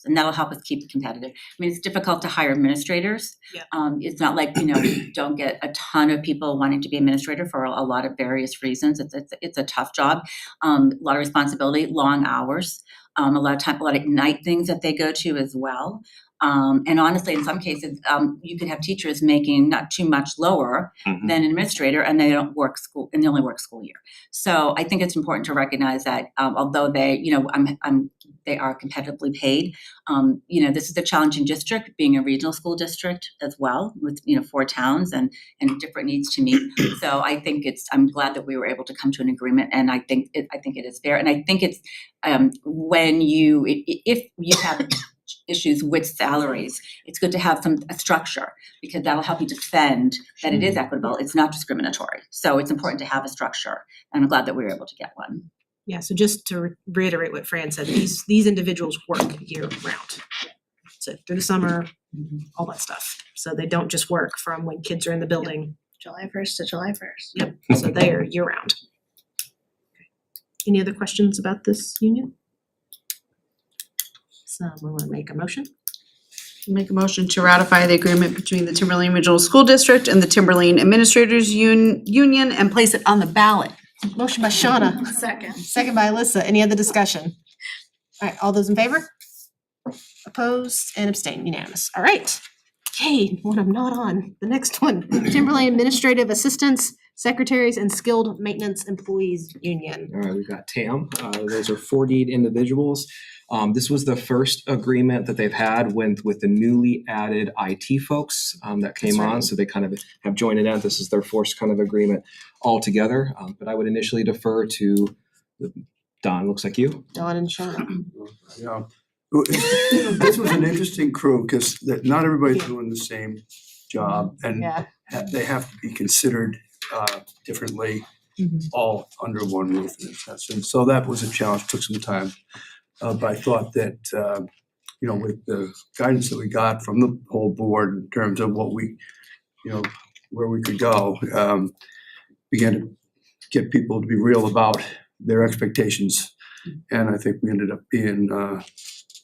And that'll help us keep it competitive. I mean, it's difficult to hire administrators. Yeah. It's not like, we don't get a ton of people wanting to be administrator for a lot of various reasons. It's a tough job, a lot of responsibility, long hours, a lot of night things that they go to as well. And honestly, in some cases, you could have teachers making not too much lower than an administrator, and they don't work school, and they only work school year. So I think it's important to recognize that although they, they are competitively paid, this is a challenging district, being a regional school district as well, with 4 towns and different needs to meet. So I think I'm glad that we were able to come to an agreement, and I think it is fair, and I think it's if you have issues with salaries, it's good to have a structure, because that'll help you defend that it is equitable, it's not discriminatory. So it's important to have a structure, and I'm glad that we were able to get one. Yeah, so just to reiterate what Fran said, these individuals work year round. So through the summer, all that stuff. So they don't just work from when kids are in the building. July 1st to July 1st. Yep, so they are year round. Any other questions about this union? Someone want to make a motion? Make a motion to ratify the agreement between the Timberlane Regional School District and the Timberlane Administrators Union and place it on the ballot. Motion by Shauna, second by Alyssa. Any other discussion? All right, all those in favor? Opposed and abstained, unanimous. All right. Okay, one I'm not on. The next one, Timberlane Administrative Assistants, Secretaries and Skilled Maintenance Employees Union. All right, we've got TAM. Those are 48 individuals. This was the first agreement that they've had with the newly added IT folks that came That's right. on. So they kind of have joined it in. This is their first kind of agreement altogether. But I would initially defer to Don. Looks like you. Dawn and Shauna. Yeah. This was an interesting crew because not everybody's doing the same job, and Yeah. they have to be considered differently, all under one roof in a sense. And so that was a challenge, took some time. But I thought that, with the guidance that we got from the whole board in terms of what we, where we could go, began to get people to be real about their expectations. And I think we ended up being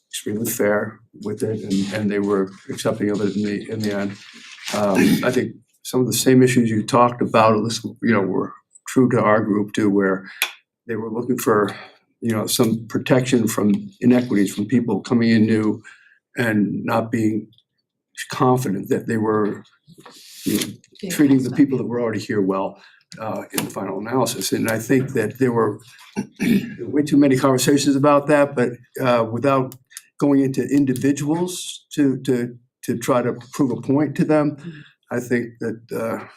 extremely fair with it, and they were accepting of it in the end. I think some of the same issues you talked about, were true to our group too, where they were looking for, some protection from inequities from people coming in new and not being confident that they were treating the people that were already here well in the final analysis. And I think that there were way too many conversations about that, but without going into individuals to try to prove a point to them, I think that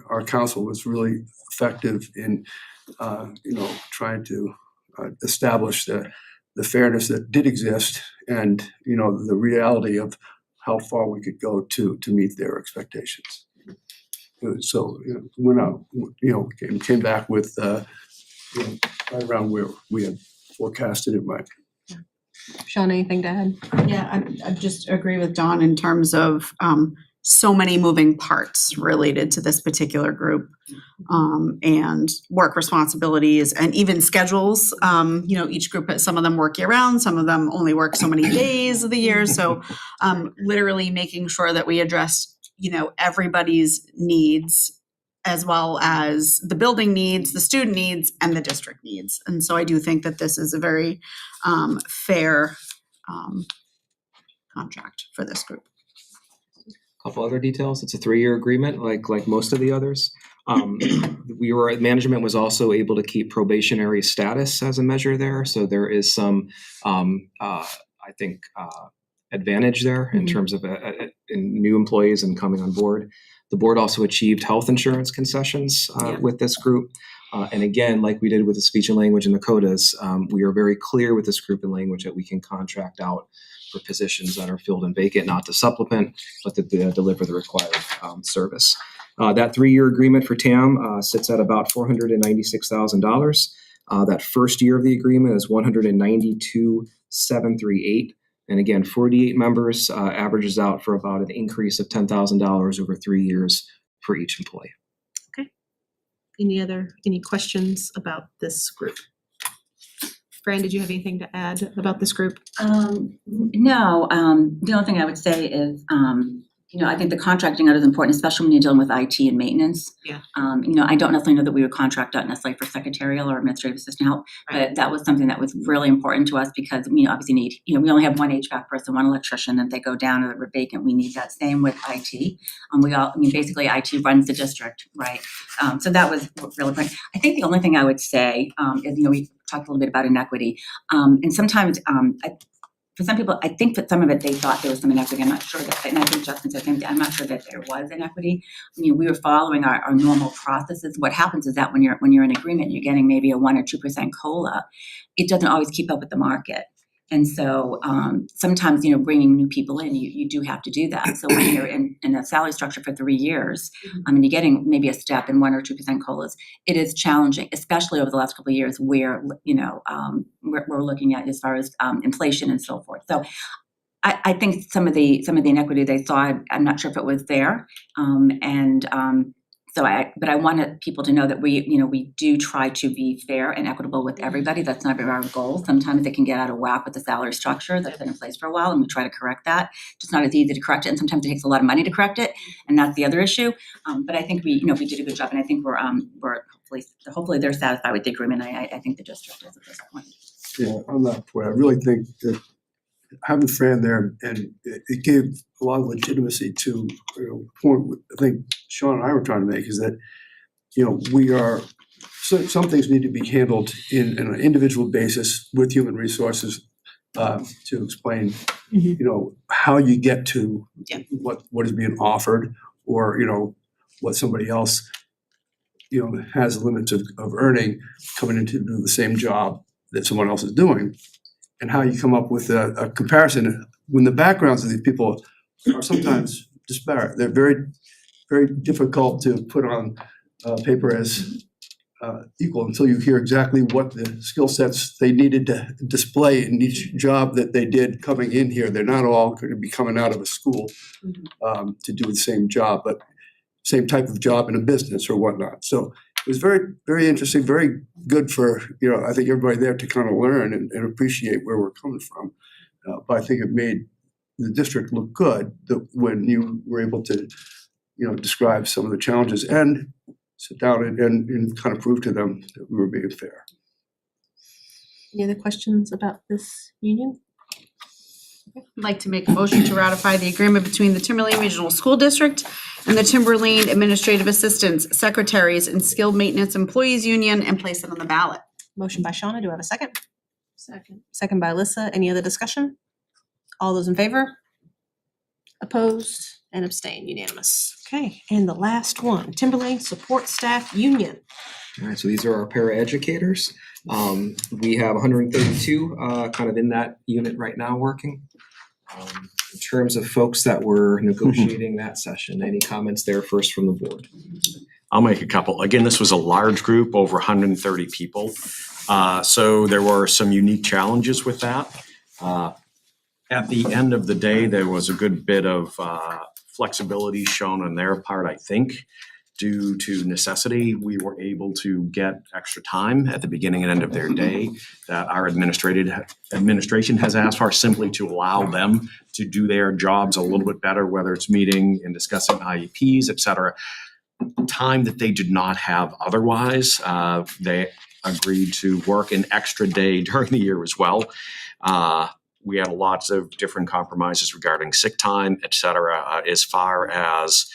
our council was really effective in trying to establish the fairness that did exist, and the reality of how far we could go to meet their expectations. So went out, came back with right around where we had forecasted it might. Sean, anything to add? Yeah, I just agree with Dawn in terms of so many moving parts related to this particular group, and work responsibilities and even schedules. Each group, some of them work year round, some of them only work so many days of the year. So literally making sure that we address, everybody's needs, as well as the building needs, the student needs, and the district needs. And so I do think that this is a very fair contract for this group. Couple other details. It's a 3-year agreement, like most of the others. Management was also able to keep probationary status as a measure there. So there is some, advantage there in terms of in new employees and coming on board. The board also achieved health insurance concessions with this group. And again, like we did with the speech and language and the CODAs, we are very clear with this group in language that we can contract out for positions that are filled and vacant, not to supplement, but to deliver the required service. That 3-year agreement for TAM sits at about $496,000. That first year of the agreement is $192,738. And again, 48 members averages out for about an increase of $10,000 over 3 years for each employee. Okay. Any questions about this group? Fran, did you have anything to add about this group? No, the only thing I would say is, I think the contracting out is important, especially when you're dealing with IT and maintenance. Yeah. I don't necessarily know that we would contract out necessarily for secretarial or administrative assistant help, but that was something that was really important to us because we obviously need, we only have one HVAC person, one electrician, and if they go down or they're vacant, we need that. Same with IT. Basically IT runs the district, right? So that was really important. I think the only thing I would say is, we talked a little bit about inequity, and sometimes for some people, I think that some of it, they thought there was some inequity. I'm not sure that, and I think Justin said the same thing. I'm not sure that there was inequity. We were following our normal processes. What happens is that when you're in agreement, you're getting maybe a 1 or 2% COLA. It doesn't always keep up with the market. And so sometimes, bringing new people in, you do have to do that. So when you're in a salary structure for 3 years, and you're getting maybe a step in 1 or 2% COLAs, it is challenging, especially over the last couple of years where, we're looking at as far as inflation and so forth. So I think some of the inequity they saw, I'm not sure if it was there. But I wanted people to know that we do try to be fair and equitable with everybody. That's not our goal. Sometimes it can get out of whack with the salary structure that's been in place for a while, and we try to correct that. Just not as easy to correct it, and sometimes it takes a lot of money to correct it, and that's the other issue. But I think we did a good job, and I think we're hopefully they're satisfied with the agreement. I think the district is at this point. Yeah, on that point, I really think that having Fran there, and it gave a lot of legitimacy to the point I think Sean and I were trying to make, is that some things need to be handled in an individual basis with human resources to explain how you get to what is being offered, or what somebody else has limits of earning coming in to do the same job that someone else is doing. And how you come up with a comparison when the backgrounds of these people are sometimes disparate. They're very, very difficult to put on paper as equal until you hear exactly what the skill sets they needed to display in each job that they did coming in here. They're not all going to be coming out of a school to do the same job, but same type of job in a business or whatnot. So it was very, very interesting, very good for, I think everybody there to kind of learn and appreciate where we're coming from. But I think it made the district look good that when you were able to, describe some of the challenges and sit down and kind of prove to them that we were being fair. Any other questions about this union? I'd like to make a motion to ratify the agreement between the Timberlane Regional School District and the Timberlane Administrative Assistants, Secretaries, and Skilled Maintenance Employees Union and place it on the ballot. Motion by Shauna, do I have a second? Second. Second by Alyssa, any other discussion? All those in favor? Opposed and abstained, unanimous. Okay, and the last one, Timberlane Support Staff Union. All right, so these are our paraeducators. We have 132 kind of in that unit right now working. In terms of folks that were negotiating that session, any comments there first from the board? I'll make a couple. Again, this was a large group, over 130 people. So there were some unique challenges with that. At the end of the day, there was a good bit of flexibility shown on their part, I think. Due to necessity, we were able to get extra time at the beginning and end of their day that our administration has asked for, simply to allow them to do their jobs a little bit better, whether it's meeting and discussing IEPs, et cetera. Time that they did not have otherwise. They agreed to work an extra day during the year as well. We had lots of different compromises regarding sick time, et cetera. As far as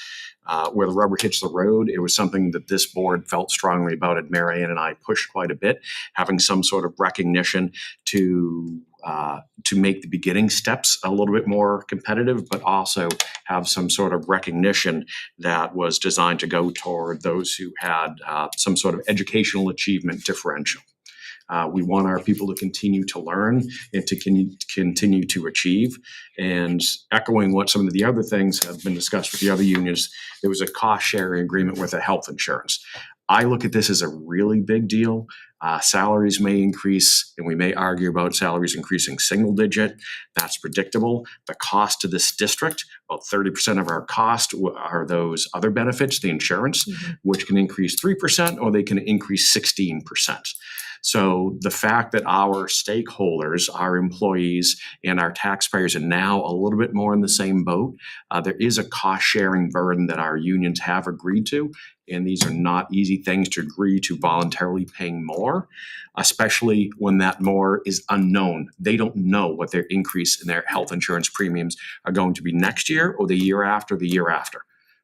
where the rubber hits the road, it was something that this board felt strongly about, and Mary Ann and I pushed quite a bit, having some sort of recognition to make the beginning steps a little bit more competitive, but also have some sort of recognition that was designed to go toward those who had some sort of educational achievement differential. We want our people to continue to learn and to continue to achieve. And echoing what some of the other things have been discussed with the other unions, there was a cost-sharing agreement with the health insurance. I look at this as a really big deal. Salaries may increase, and we may argue about salaries increasing single digit. That's predictable. The cost to this district, about 30% of our cost are those other benefits, the insurance, which can increase 3% or they can increase 16%. So the fact that our stakeholders, our employees, and our taxpayers are now a little bit more in the same boat, there is a cost-sharing burden that our unions have agreed to, and these are not easy things to agree to voluntarily paying more, especially when that more is unknown. They don't know what their increase in their health insurance premiums are going to be next year or the year after the year after.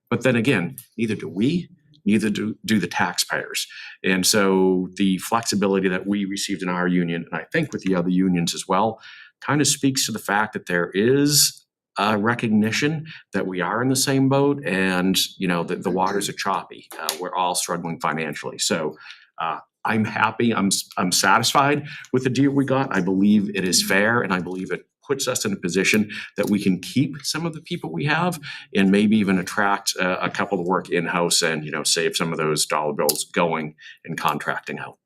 But then again, neither do we. Neither do the taxpayers. And so the flexibility that we received in our union, and I think with the other unions as well, kind of speaks to the fact that there is a recognition that we are in the same boat, and the waters are choppy. We're all struggling financially. So I'm happy. I'm satisfied with the deal we got. I believe it is fair, and I believe it puts us in a position that we can keep some of the people we have and maybe even attract a couple to work in-house and, save some of those dollar bills going and contracting out.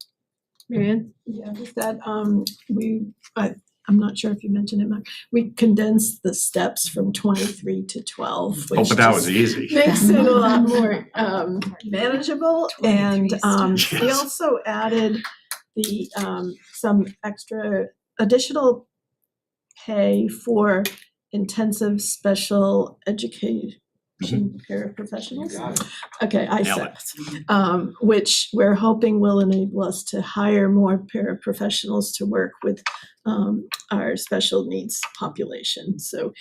Marianne? Yeah, just that, I'm not sure if you mentioned it, Mark. We condensed the steps from 23 to 12, which But that was easy. makes it a lot more manageable. And we also added the some additional pay for intensive special education paraprofessionals. Okay, I said it. Which we're hoping will enable us to hire more paraprofessionals to work with our special needs population. So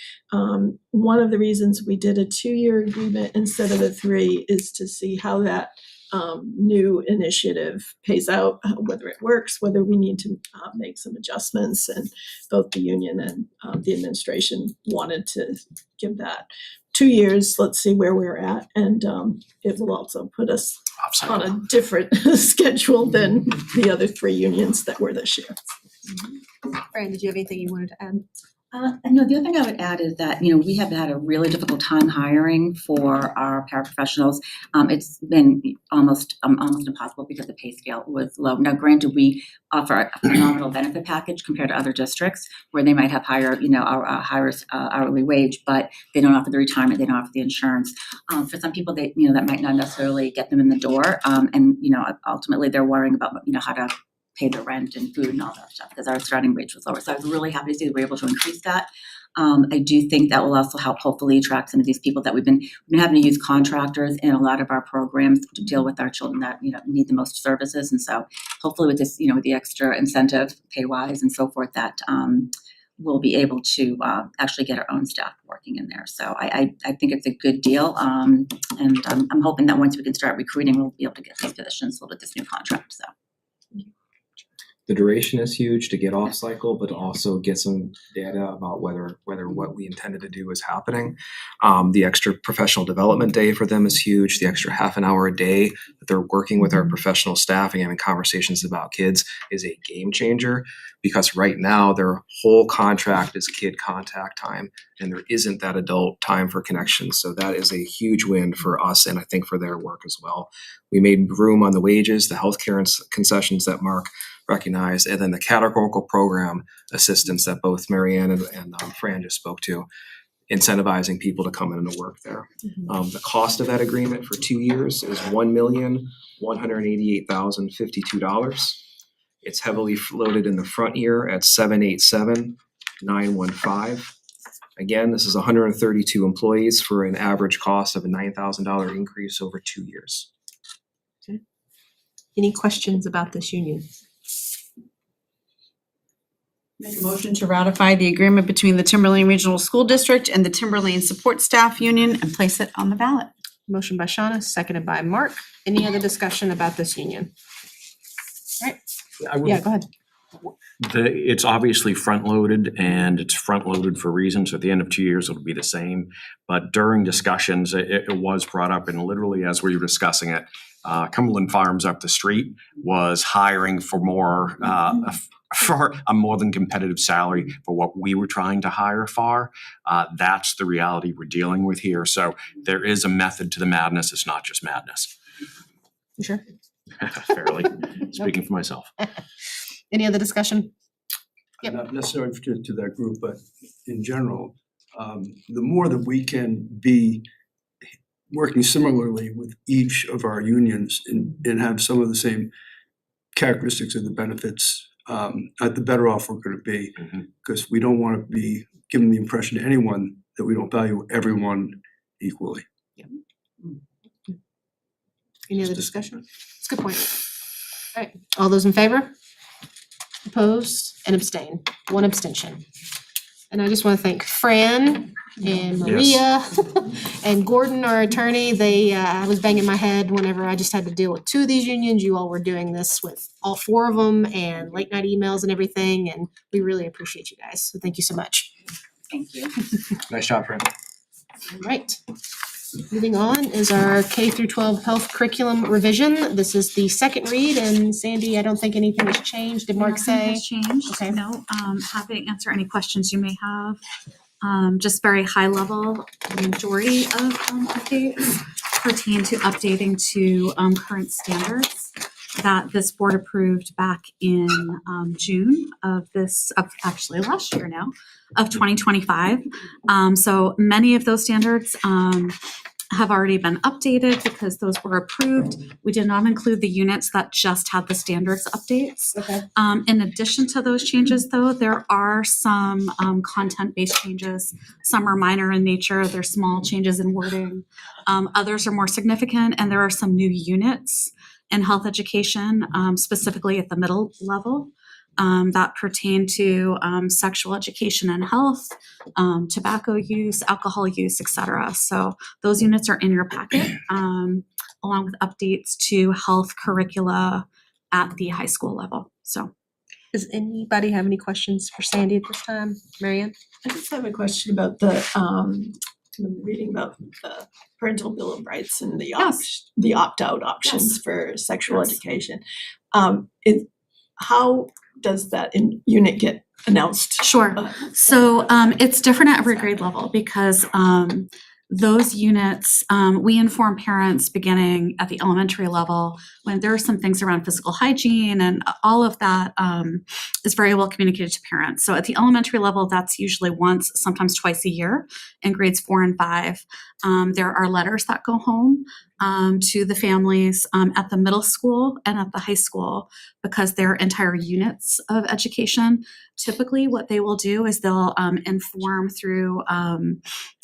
one of the reasons we did a 2-year agreement instead of a 3 is to see how that new initiative pays out, whether it works, whether we need to make some adjustments. And both the union and the administration wanted to give that 2 years. Let's see where we're at. And it will also put us on a different schedule than the other 3 unions that were this year. Fran, did you have anything you wanted to add? No, the other thing I would add is that, we have had a really difficult time hiring for our paraprofessionals. It's been almost impossible because the pay scale was low. Now, granted, we offer a phenomenal benefit package compared to other districts where they might have higher, higher hourly wage, but they don't offer the retirement, they don't offer the insurance. For some people, they, that might not necessarily get them in the door. And ultimately, they're worrying about, how to pay their rent and food and all that stuff because our starting wage was lower. So I was really happy to see that we were able to increase that. I do think that will also help hopefully attract some of these people that we've been having to use contractors in a lot of our programs to deal with our children that need the most services. And so hopefully with this, with the extra incentive pay wise and so forth, that we'll be able to actually get our own staff working in there. So I think it's a good deal. And I'm hoping that once we can start recruiting, we'll be able to get these positions filled with this new contract. So. The duration is huge to get off cycle, but also get some data about whether what we intended to do is happening. The extra professional development day for them is huge. The extra half an hour a day that they're working with our professional staff and having conversations about kids is a game changer because right now their whole contract is kid contact time and there isn't that adult time for connection. So that is a huge win for us and I think for their work as well. We made room on the wages, the healthcare concessions that Mark recognized, and then the categorical program assistance that both Marianne and Fran just spoke to, incentivizing people to come in and to work there. The cost of that agreement for 2 years is $1,188,052. It's heavily loaded in the front year at $787,915. Again, this is 132 employees for an average cost of a $9,000 increase over 2 years. Any questions about this union? Make a motion to ratify the agreement between the Timberlane Regional School District and the Timberlane Support Staff Union and place it on the ballot. Motion by Shauna, seconded by Mark. Any other discussion about this union? All right. Yeah, go ahead. It's obviously front-loaded and it's front-loaded for reasons. At the end of 2 years, it'll be the same. But during discussions, it was brought up and literally as we were discussing it, Cumberland Farms up the street was hiring for more, for a more than competitive salary for what we were trying to hire for. That's the reality we're dealing with here. So there is a method to the madness. It's not just madness. You sure? Fairly, speaking for myself. Any other discussion? Yep. Not necessarily to that group, but in general, the more that we can be working similarly with each of our unions and have some of the same characteristics of the benefits, the better off we're going to be, because we don't want to be giving the impression to anyone that we don't value everyone equally. Any other discussion? It's a good point. All right, all those in favor? Opposed and abstain. One abstention. And I just want to thank Fran and Maria and Gordon, our attorney. I was banging my head whenever I just had to deal with 2 of these unions. You all were doing this with all 4 of them and late night emails and everything. And we really appreciate you guys. So thank you so much. Thank you. Nice job, Fran. All right. Moving on is our K through 12 health curriculum revision. This is the second read, and Sandy, I don't think anything has changed. Did Mark say? Nothing has changed. Okay. No, happy to answer any questions you may have. Just very high level, the majority of updates pertain to updating to current standards that this board approved back in June of actually last year now, of 2025. So many of those standards have already been updated because those were approved. We did not include the units that just had the standards updates. Okay. In addition to those changes though, there are some content-based changes. Some are minor in nature, they're small changes in wording. Others are more significant, and there are some new units in health education, specifically at the middle level, that pertain to sexual education and health, tobacco use, alcohol use, et cetera. So those units are in your packet, along with updates to health curricula at the high school level. So, Does anybody have any questions for Sandy at this time? Marianne? I just have a question about the, reading about the parental bill of rights and the opt-out options for sexual education. How does that unit get announced? Sure. So it's different at every grade level because those units, we inform parents beginning at the elementary level when there are some things around physical hygiene and all of that is very well communicated to parents. So at the elementary level, that's usually once, sometimes twice a year in grades 4 and 5. There are letters that go home to the families at the middle school and at the high school because they're entire units of education. Typically, what they will do is they'll inform through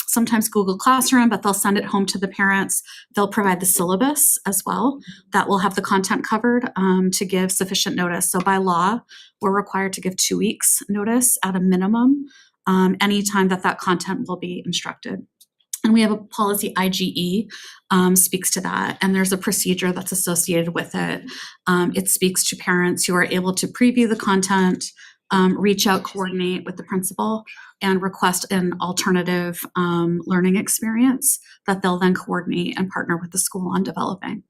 sometimes Google Classroom, but they'll send it home to the parents. They'll provide the syllabus as well that will have the content covered to give sufficient notice. So by law, we're required to give 2 weeks notice at a minimum anytime that content will be instructed. And we have a policy IGE speaks to that, and there's a procedure that's associated with it. It speaks to parents who are able to preview the content, reach out, coordinate with the principal, and request an alternative learning experience that they'll then coordinate and partner with the school on developing.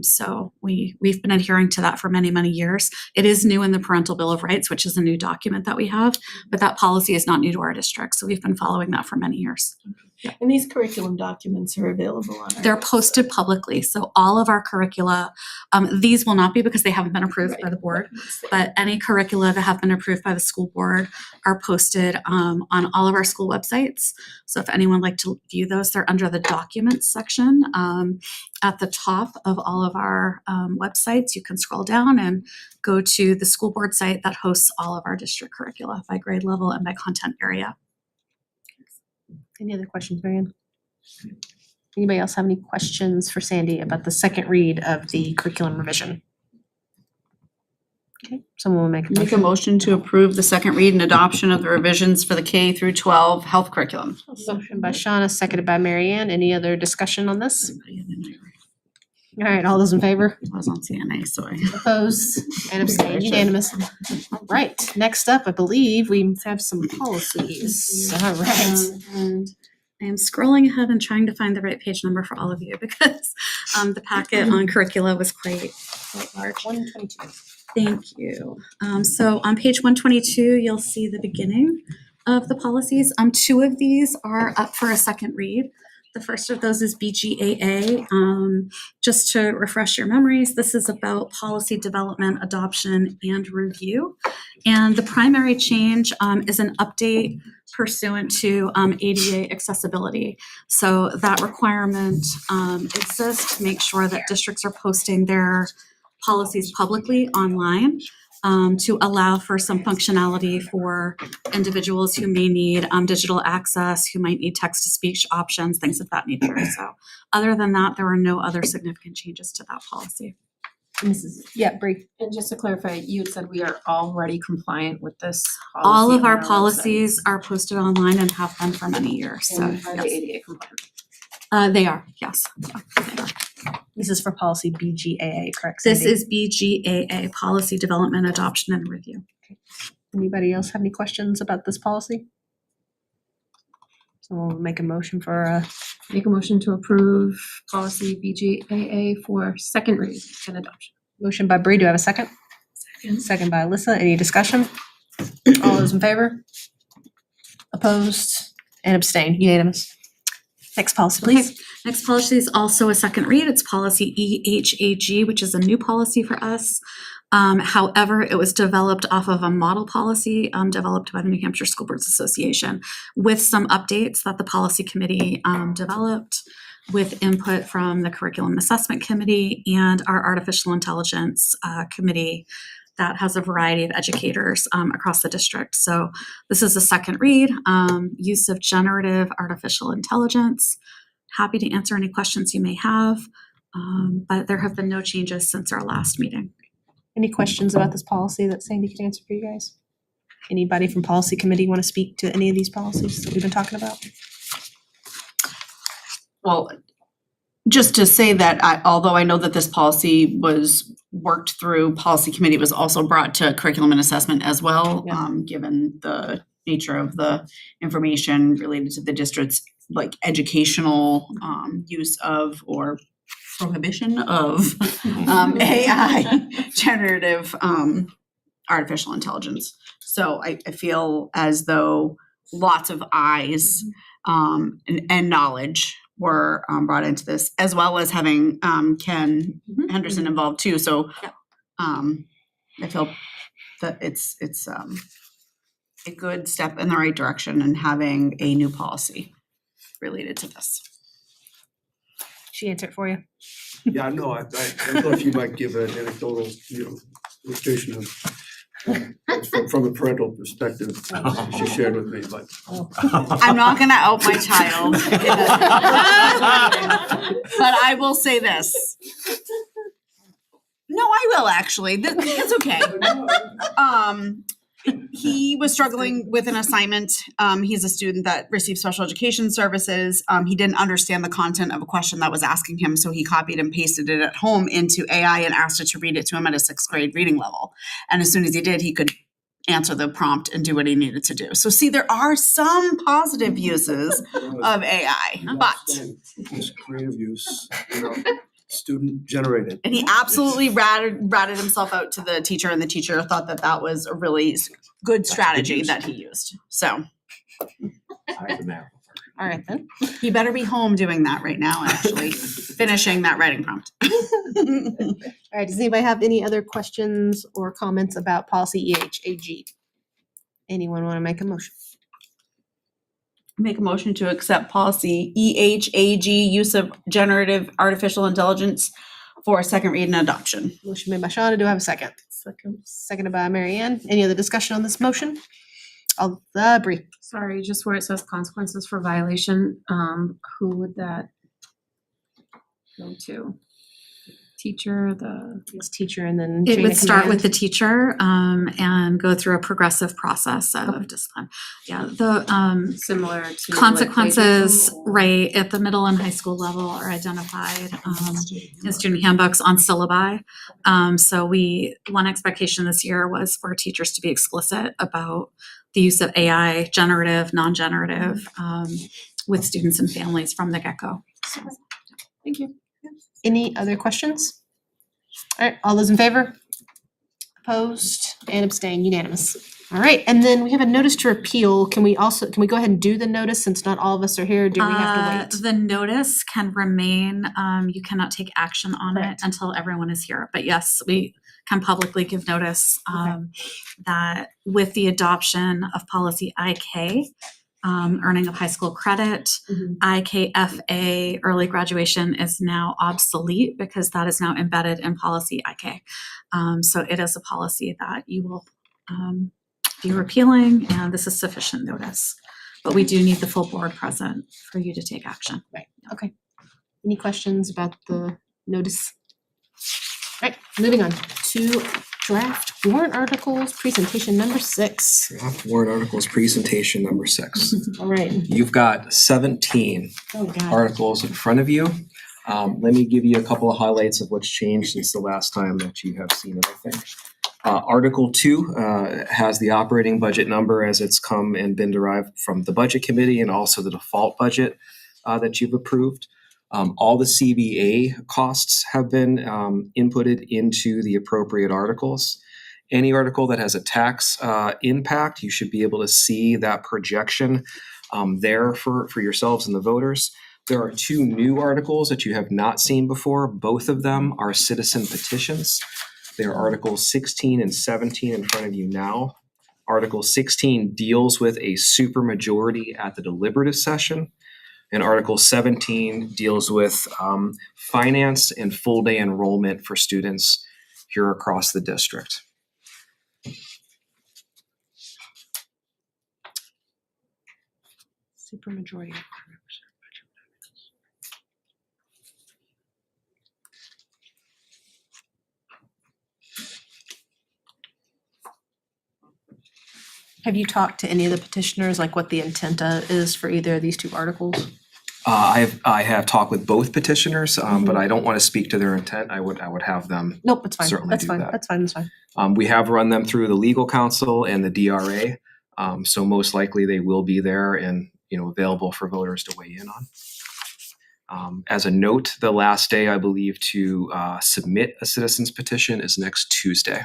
So we've been adhering to that for many, many years. It is new in the Parental Bill of Rights, which is a new document that we have, but that policy is not new to our district. So we've been following that for many years. And these curriculum documents are available on our They're posted publicly. So all of our curricula, these will not be because they haven't been approved by the board, but any curricula that have been approved by the school board are posted on all of our school websites. So if anyone would like to view those, they're under the documents section at the top of all of our websites. You can scroll down and go to the school board site that hosts all of our district curricula by grade level and by content area. Any other questions, Marianne? Anybody else have any questions for Sandy about the second read of the curriculum revision? Okay, someone will make a motion. Make a motion to approve the second read and adoption of the revisions for the K through 12 health curriculum. Motion by Shauna, seconded by Marianne. Any other discussion on this? All right, all those in favor? I was on CNA, sorry. Opposed and abstained, unanimous. All right, next up, I believe we have some policies. All right. And I am scrolling ahead and trying to find the right page number for all of you because the packet on curricula was quite large. 122. Thank you. So on page 122, you'll see the beginning of the policies. 2 of these are up for a second read. The first of those is BGAA. Just to refresh your memories, this is about policy development, adoption, and review. And the primary change is an update pursuant to ADA accessibility. So that requirement exists to make sure that districts are posting their policies publicly online to allow for some functionality for individuals who may need digital access, who might need text-to-speech options, things of that nature. So other than that, there are no other significant changes to that policy. Bree. And just to clarify, you had said we are already compliant with this policy. All of on our website. policies are posted online and have been for many years. So And are they yes. ADA compliant? They are, yes. Yeah, they are. This is for policy BGAA, correct? This Sandy? is BGAA, Policy Development, Adoption, and Review. Anybody else have any questions about this policy? Someone will make a motion for Make a motion to approve policy BGAA for second read and adoption. motion by Bree. Do I have a second? Second by Alyssa. Any discussion? All those in favor? Opposed and abstained, unanimous. Next policy, please. Okay. Next policy is also a second read. It's policy EHAG, which is a new policy for us. However, it was developed off of a model policy developed by the New Hampshire School Boards Association with some updates that the policy committee developed with input from the Curriculum Assessment Committee and our Artificial Intelligence Committee that has a variety of educators across the district. So this is a second read, use of generative artificial intelligence. Happy to answer any questions you may have, but there have been no changes since our last meeting. Any questions about this policy that Sandy can answer for you guys? Anybody from policy committee want to speak to any of these policies that we've been talking about? Well, just to say that although I know that this policy was worked through policy committee, it was also brought to curriculum and assessment as well, given the nature of the information related to the district's like educational use of or prohibition of AI generative artificial intelligence. So I feel as though lots of eyes and knowledge were brought into this, as well as having Ken Henderson involved too. So I feel that it's a good step in the right direction and having a new policy related to this. She answered for you. Yeah, no, I thought you might give an anecdotal, illustration of from a parental perspective, she shared with me, but. I'm not gonna out my child. But I will say this. No, I will actually. It's okay. He was struggling with an assignment. He's a student that receives special education services. He didn't understand the content of a question that was asking him, so he copied and pasted it at home into AI and asked it to read it to him at a 6th grade reading level. And as soon as he did, he could answer the prompt and do what he needed to do. So see, there are some positive uses of AI, but. It's creative use, student generated. And he absolutely ratted himself out to the teacher, and the teacher thought that that was a really good strategy that he used. So. All right then. He better be home doing that right now, actually, finishing that writing prompt. All right, does anybody have any other questions or comments about policy EHAG? Anyone want to make a motion? Make a motion to accept policy EHAG, use of generative artificial intelligence for a second read and adoption. Motion made by Shauna. Do I have a second? Seconded by Mary Ann. Any other discussion on this motion? Bree. Sorry, just where it says consequences for violation, who would that go to? Teacher, It's teacher and then. It chain would of start command? with the teacher and go through a progressive process of discipline. Yeah, the similar to consequences, right, at the middle and high school level are identified in student handbooks on syllabi. So one expectation this year was for teachers to be explicit about the use of AI, generative, non-generative, with students and families from the get-go. So, Thank you. Any other questions? All right, all those in favor? Opposed and abstained, unanimous. All right, and then we have a notice to repeal. Can we go ahead and do the notice since not all of us are here? Do we have to wait? The notice can remain, you cannot take action on it Correct. until everyone is here. But yes, we can publicly give notice that with the adoption of policy IK, earning of high school credit, IKFA, early graduation is now obsolete because that is now embedded in policy IK. So it is a policy that you will be repealing, and this is sufficient notice. But we do need the full board present for you to take action. Right, okay. Any questions about the notice? All right, moving on to draft warrant articles, presentation number 6. Draft warrant articles, presentation number 6. All right. You've got 17 Oh, God. articles in front of you. Let me give you a couple of highlights of what's changed since the last time that you have seen it, I think. Article 2 has the operating budget number as it's come and been derived from the budget committee and also the default budget that you've approved. All the CBA costs have been inputted into the appropriate articles. Any article that has a tax impact, you should be able to see that projection there for yourselves and the voters. There are 2 new articles that you have not seen before. Both of them are citizen petitions. They are Articles 16 and 17 in front of you now. Article 16 deals with a supermajority at the deliberative session. And Article 17 deals with finance and full day enrollment for students here across the district. Supermajority. Have you talked to any of the petitioners, like what the intent is for either of these 2 articles? I have talked with both petitioners, but I don't want to speak to their intent. I would have them. Nope, it's fine. Certainly That's do fine. that. That's fine. That's fine. We have run them through the legal counsel and the DRA, so most likely they will be there and available for voters to weigh in on. As a note, the last day I believe to submit a citizen's petition is next Tuesday.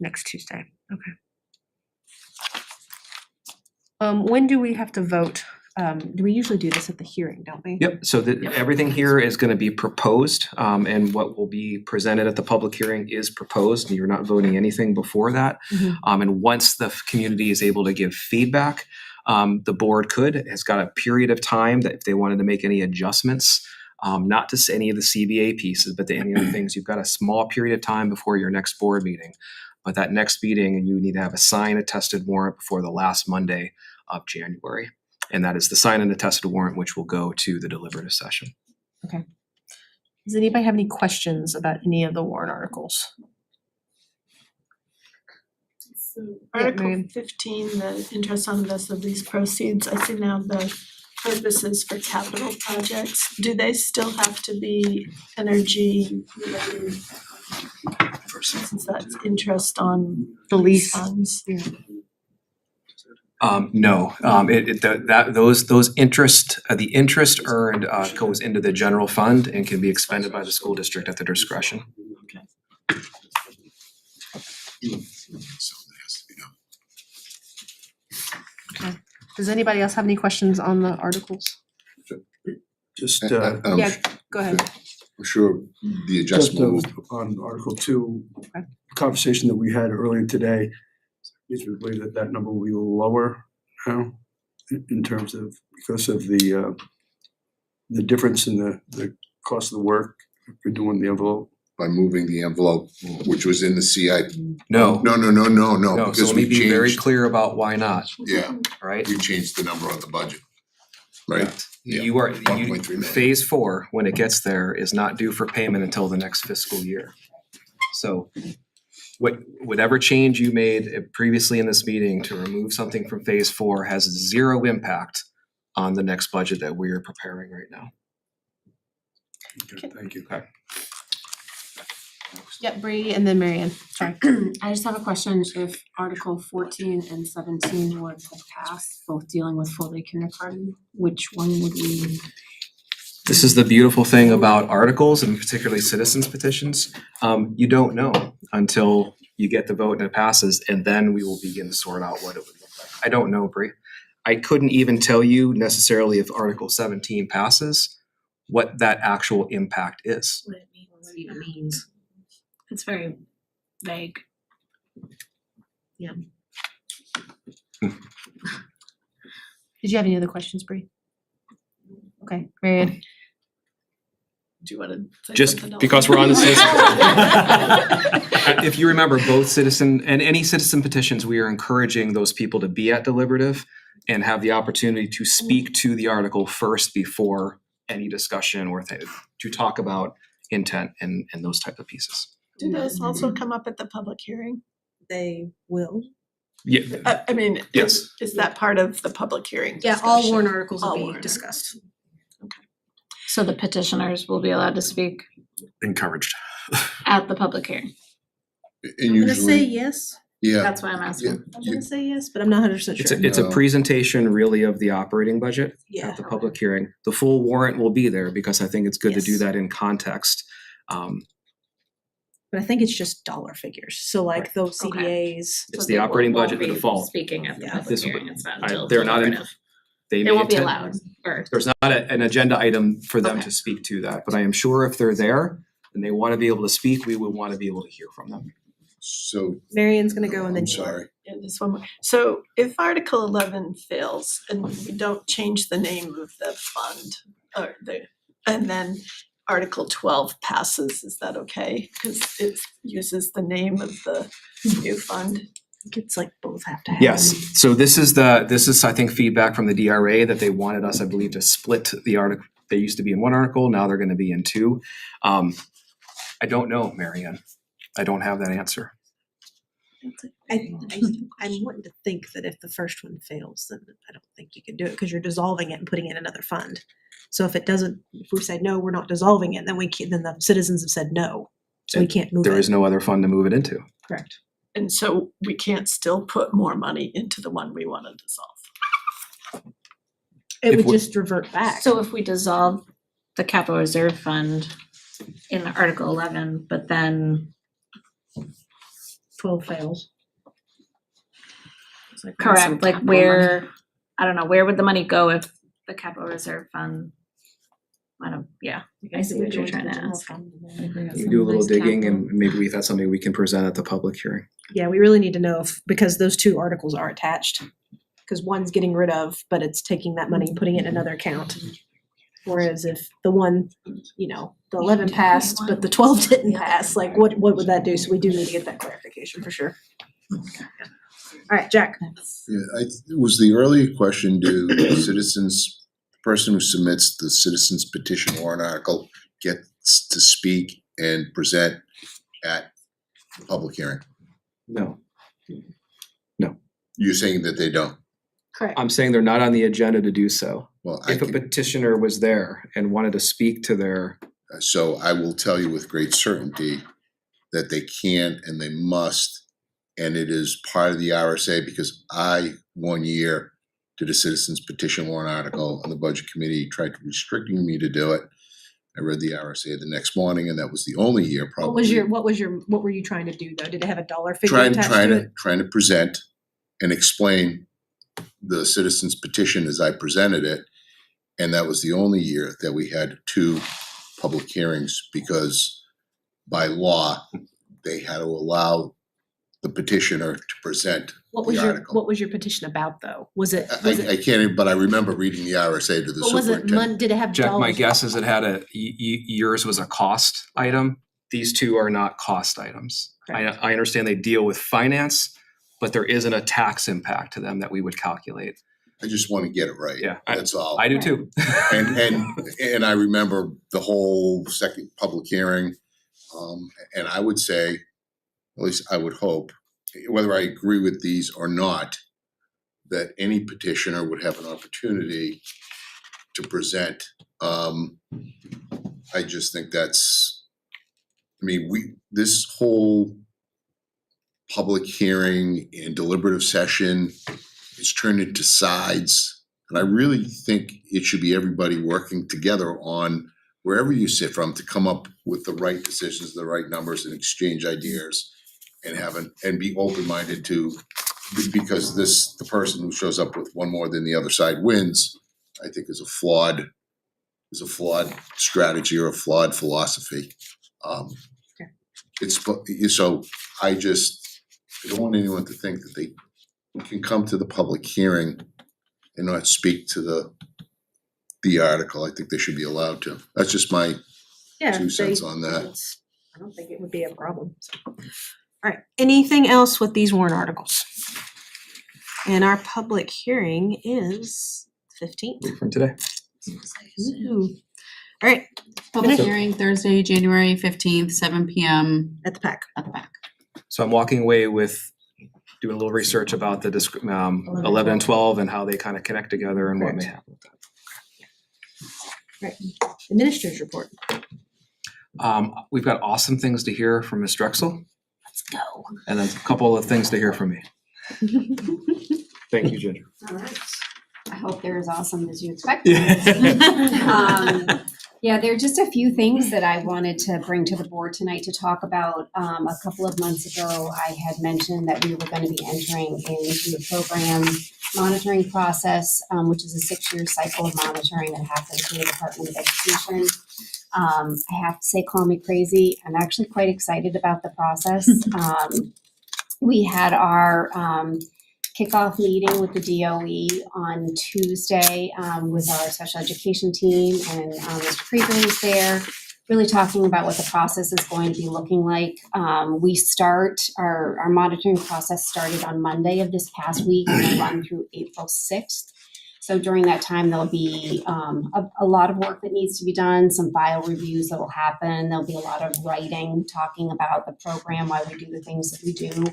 Next Tuesday, okay. When do we have to vote? Do we usually do this at the hearing, don't we? Yep, so everything here is gonna be proposed, and what will be presented at the public hearing is proposed, and you're not voting anything before that. And once the community is able to give feedback, the board has got a period of time that if they wanted to make any adjustments, not to any of the CBA pieces, but to any other things, you've got a small period of time before your next board meeting. But that next meeting, you need to have a signed attested warrant before the last Monday of January. And that is the signed and attested warrant, which will go to the deliberative session. Okay. Does anybody have any questions about any of the warrant articles? So Yeah, Article Miriam. 15, the interest on invest of these proceeds, I see now the purposes for capital projects. Do they still have to be energy related? Since that's interest on The lease. funds. No, those interest, the interest earned goes into the general fund and can be expended by the school district at their discretion. Okay. Does anybody else have any questions on the articles? Just, Yeah, go ahead. I'm sure the just adjustment on Article 2, conversation that we had earlier today, leads me to believe that that number will be lower now in terms of, because of the difference in the cost of the work for doing the envelope. by moving the envelope, which was in the CIP. No. No, So because let me we be very changed, clear about why not, yeah, right? we changed the number on the budget. Right? Yeah, You are, 1.3 million. phase 4, when it gets there, is not due for payment until the next fiscal year. So whatever change you made previously in this meeting to remove something from phase 4 has zero impact on the next budget that we are preparing right now. Okay, thank you. Okay. Yep, Brady and then Marianne. Sorry. I just have a question, if Article 14 and 17 were to pass, both dealing with full day kindergarten, which one would we? This is the beautiful thing about articles and particularly citizens petitions. You don't know until you get the vote and it passes, and then we will begin to sort out what it would look like. I don't know, Bree. I couldn't even tell you necessarily if Article 17 passes, what that actual impact is. What it even means. It's very vague. Yeah. Did you have any other questions, Bree? Okay, Marianne. Do you wanna say Just something else? because we're on the citizen. If you remember, both citizen and any citizen petitions, we are encouraging those people to be at deliberative and have the opportunity to speak to the article first before any discussion or to talk about intent and those type of pieces. Do those also come up at the public hearing? They will. Yeah, I mean, Yes. is that part of the public hearing Yeah, all discussion? warrant articles All will be warrant discussed. So the petitioners will be allowed to speak Encouraged. at the public hearing. And I'm gonna say usually, yes. yeah, That's why I'm asking. I'm gonna say yes, but I'm not 100% sure. It's a No. presentation really of the operating budget Yeah. at the public hearing. The full warrant will be there because I think it's good to do Yes. that in context. But I think it's just dollar figures. So like those CDAs. It's the operating budget, the default. Speaking at the Yeah. public This will be- hearing, it's not I- until they're not in- deliberative. They It may won't be attend- allowed, or. There's not an agenda item for them Okay. to speak to that, but I am sure if they're there and they wanna be able to speak, we would wanna be able to hear from them. so, Marianne's gonna go and then I'm you. sorry. Yeah, just one more. So if Article 11 fails and we don't change the name of the fund or and then Article 12 passes, is that okay? Cause it uses the name of the new fund. I think it's like both have to happen. Yes, so this is I think feedback from the DRA that they wanted us, I believe, to split the article. They used to be in one article, now they're gonna be in two. I don't know, Marianne. I don't have that answer. I'm wanting to think that if the first one fails, then I don't think you can do it because you're dissolving it and putting it in another fund. So if it doesn't, if we say, no, we're not dissolving it, then then the citizens have said no. So we can't move it. There is no other fund to move it into. Correct. And so we can't still put more money into the one we wanna dissolve. It If would we- just revert back. So if we dissolve the capital reserve fund in Article 11, but then 12 fails. It's like Correct, some like capital money. where, I don't know, where would the money go if the capital reserve fund? I see what you're trying to ask. You do a little digging and maybe we've had something we can present at the public hearing. Yeah, we really need to know if, because those two articles are attached. Because one's getting rid of, but it's taking that money and putting it in another account. Whereas if the one, the 11 passed, but the 12 didn't pass, like what would that do? So we do need to get that clarification for sure. All right, Jack. Yeah, was the earlier question, do citizens, the person who submits the citizens petition warrant article gets to speak and present at the public hearing? No. You're saying that they don't? Correct. I'm saying they're not on the agenda to do so. Well, If a petitioner was there and wanted to speak to their, So I will tell you with great certainty that they can and they must, and it is part of the RSA, because I, one year, did a citizens petition warrant article on the budget committee, tried restricting me to do it. I read the RSA the next morning, and that was the only year probably. What were you trying to do though? Did it have a dollar figure attached to it? Trying to present and explain the citizens petition as I presented it. And that was the only year that we had 2 public hearings, because by law, they had to allow the petitioner to present the article. What was your petition about though? Was it? I can't even, but I remember reading the RSA to the What was it? superintendent. Did it have Jack, dollars? my guess is it had yours was a cost item. These two are not cost items. I understand they deal with finance, but there isn't a tax impact to them that we would calculate. I just want to get it right. Yeah, That's all. I do too. And I remember the whole second public hearing. And I would say, at least I would hope, whether I agree with these or not, that any petitioner would have an opportunity to present. I just think this whole public hearing and deliberative session is turned into sides. And I really think it should be everybody working together on wherever you sit from to come up with the right decisions, the right numbers, and exchange ideas and be open-minded to, because the person who shows up with one more than the other side wins, I think is a flawed strategy or a flawed philosophy. So I don't want anyone to think that they can come to the public hearing and not speak to the article. I think they should be allowed to. That's just my 2 cents on that. I don't think it would be a problem. All right, anything else with these warrant articles? And our public hearing is 15th. From today. Ooh. All right. Public hearing Thursday, January 15th, 7 p.m. At the PAC. So I'm walking away with doing a little research about the 11 and 12 and how they kind of connect together and what may happen with that. Right. Administrator's report. We've got awesome things to hear from Ms. Drexel. Let's go. And then a couple of things to hear from me. Thank you, Ginger. All right. I hope they're as awesome as you expect. Yeah, there are just a few things that I wanted to bring to the board tonight to talk about. A couple of months ago, I had mentioned that we were going to be entering into the program monitoring process, which is a 6-year cycle of monitoring that happens through the Department of Education. I have to say, call me crazy. I'm actually quite excited about the process. We had our kickoff meeting with the DOE on Tuesday with our special education team, and Mr. Krieger was there, really talking about what the process is going to be looking like. We start, our monitoring process started on Monday of this past week and will run through April 6th. So during that time, there'll be a lot of work that needs to be done, some file reviews that will happen. There'll be a lot of writing, talking about the program, why we do the things that we do.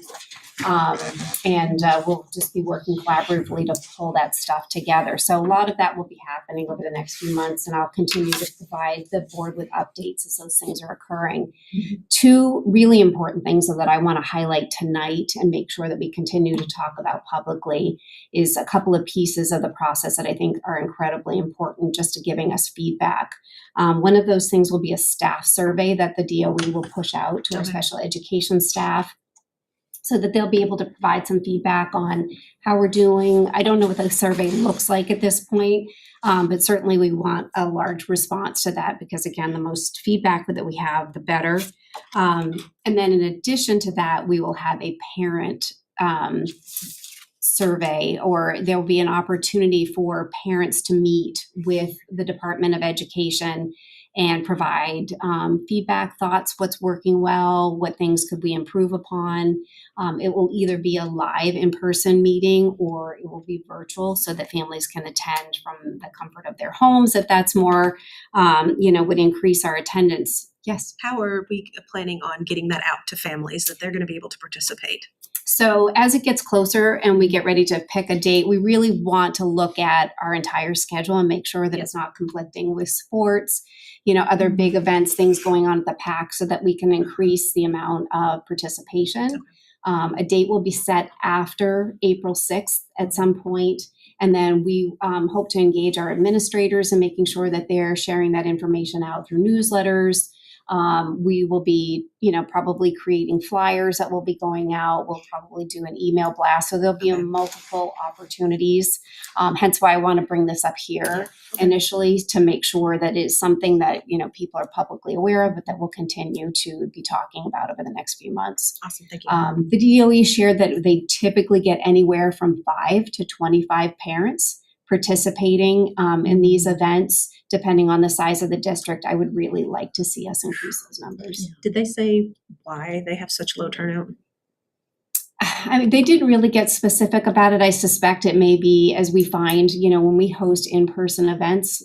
And we'll just be working collaboratively to pull that stuff together. So a lot of that will be happening over the next few months, and I'll continue to provide the board with updates as those things are occurring. Mm-hmm. 2 really important things that I want to highlight tonight and make sure that we continue to talk about publicly is a couple of pieces of the process that I think are incredibly important just to giving us feedback. One of those things will be a staff survey that the DOE will push out to our special education staff. so that they'll be able to provide some feedback on how we're doing. I don't know what the survey looks like at this point, but certainly we want a large response to that because, again, the most feedback that we have, the better. And then in addition to that, we will have a parent survey, or there will be an opportunity for parents to meet with the Department of Education and provide feedback, thoughts, what's working well, what things could we improve upon. It will either be a live in-person meeting or it will be virtual so that families can attend from the comfort of their homes. If that's more, would increase our attendance. Yes. How are we planning on getting that out to families that they're going to be able to participate? So as it gets closer and we get ready to pick a date, we really want to look at our entire schedule and make sure that it's not conflicting with sports, other big events, things going on at the PAC, so that we can increase the amount of participation. A date will be set after April 6th at some point. And then we hope to engage our administrators in making sure that they're sharing that information out through newsletters. We will be, probably creating flyers that will be going out. We'll probably do an email blast. So there'll be multiple opportunities. Hence why I want to bring this up here initially, to make sure that it's something that, people are publicly aware of, but that we'll continue to be talking about over the next few months. Awesome. Thank you. The DOE shared that they typically get anywhere from 5 to 25 parents participating in these events, depending on the size of the district. I would really like to see us increase those numbers. Did they say why they have such low turnout? I mean, they didn't really get specific about it. I suspect it may be, as we find, when we host in-person events,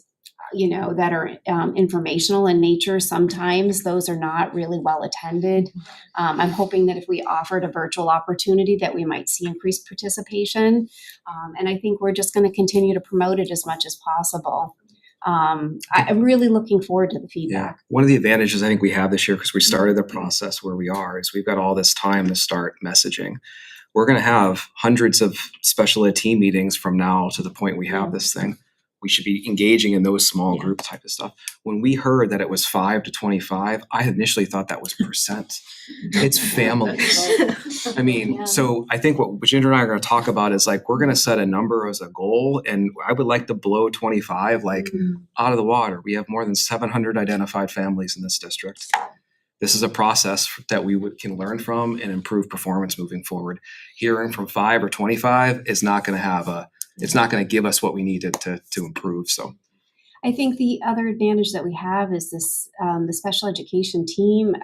that are informational in nature, sometimes those are not really well attended. I'm hoping that if we offered a virtual opportunity that we might see increased participation. And I think we're just going to continue to promote it as much as possible. I'm really looking forward to the feedback. Yeah. One of the advantages I think we have this year, because we started the process where we are, is we've got all this time to start messaging. We're going to have hundreds of special ed team meetings from now to the point we have this thing. We should be engaging in those small group type of stuff. When we heard that it was 5 to 25, I initially thought that was percent. It's families. I mean, so I think what Ginger and I are going to talk about is we're going to set a number as a goal, and I would like to blow 25 out of the water. We have more than 700 identified families in this district. This is a process that we can learn from and improve performance moving forward. Hearing from 5 or 25 is not going to it's not going to give us what we needed to improve. So I think the other advantage that we have is this, the special education team.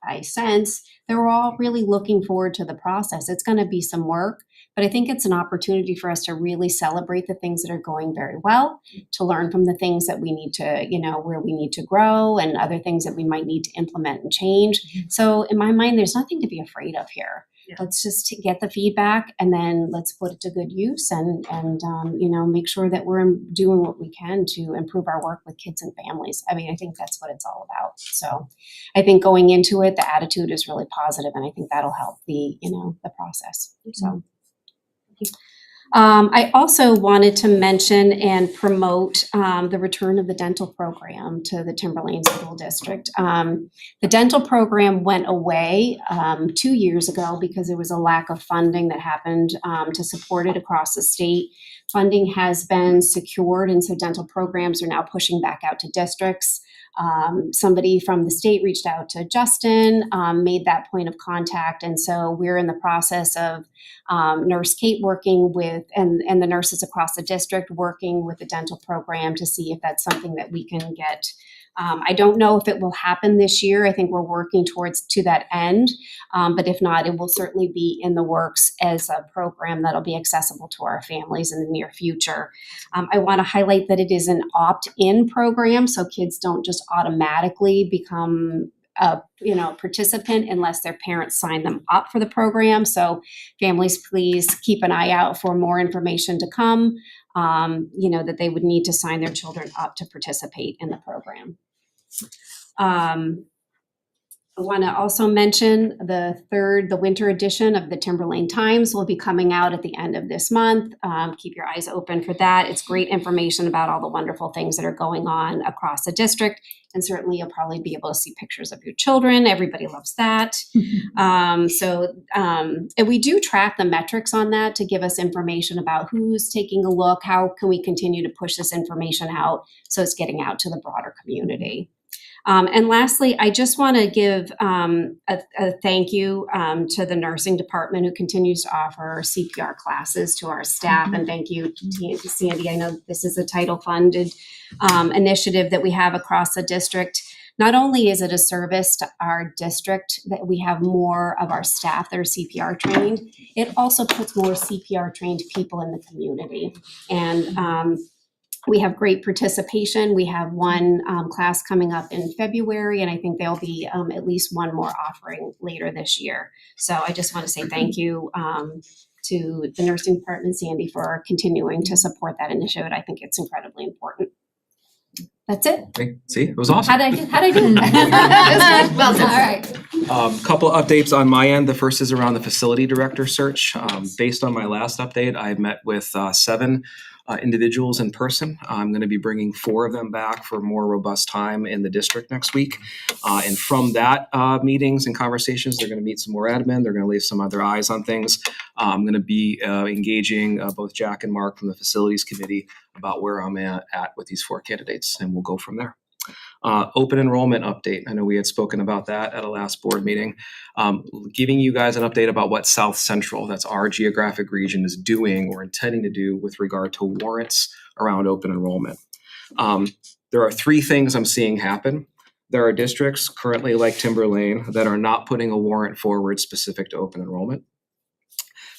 I sense they're all really looking forward to the process. It's going to be some work, but I think it's an opportunity for us to really celebrate the things that are going very well, to learn from the things that we need to, where we need to grow, and other things that we might need to implement and change. So in my mind, there's nothing to be afraid of here. Yeah. Let's just get the feedback, and then let's put it to good use, and make sure that we're doing what we can to improve our work with kids and families. I mean, I think that's what it's all about. So I think going into it, the attitude is really positive, and I think that'll help the process. So I also wanted to mention and promote the return of the dental program to the Timberlane School District. The dental program went away 2 years ago because there was a lack of funding that happened to support it across the state. Funding has been secured, and so dental programs are now pushing back out to districts. Somebody from the state reached out to Justin, made that point of contact, and so we're in the process of Nurse Kate working with, and the nurses across the district working with the dental program to see if that's something that we can get. I don't know if it will happen this year. I think we're working to that end, but if not, it will certainly be in the works as a program that'll be accessible to our families in the near future. I want to highlight that it is an opt-in program, so kids don't just automatically become a participant unless their parents sign them up for the program. So families, please keep an eye out for more information to come, that they would need to sign their children up to participate in the program. I want to also mention the winter edition of the Timberlane Times will be coming out at the end of this month. Keep your eyes open for that. It's great information about all the wonderful things that are going on across the district. And certainly you'll probably be able to see pictures of your children. Everybody loves that. And we do track the metrics on that to give us information about who's taking a look, how can we continue to push this information out so it's getting out to the broader community. And lastly, I just want to give a thank you to the nursing department who continues to offer CPR classes to our staff. And thank you to Sandy. I know this is a title funded initiative that we have across the district. Not only is it a service to our district that we have more of our staff that are CPR trained, it also puts more CPR trained people in the community. And we have great participation. We have one class coming up in February, and I think there'll be at least one more offering later this year. So I just want to say thank you to the nursing department, Sandy, for continuing to support that initiative. I think it's incredibly important. That's it. Okay, see, it was awesome. How'd I do? Well done. All right. Couple updates on my end. The first is around the facility director search. Based on my last update, I've met with 7 individuals in person. I'm going to be bringing 4 of them back for more robust time in the district next week. And from that meetings and conversations, they're going to meet some more admin. They're going to leave some other eyes on things. I'm going to be engaging both Jack and Mark from the facilities committee about where I'm at with these 4 candidates, and we'll go from there. Open enrollment update. I know we had spoken about that at a last board meeting. Giving you guys an update about what South Central, that's our geographic region, is doing or intending to do with regard to warrants around open enrollment. There are 3 things I'm seeing happen. There are districts currently like Timberlane that are not putting a warrant forward specific to open enrollment.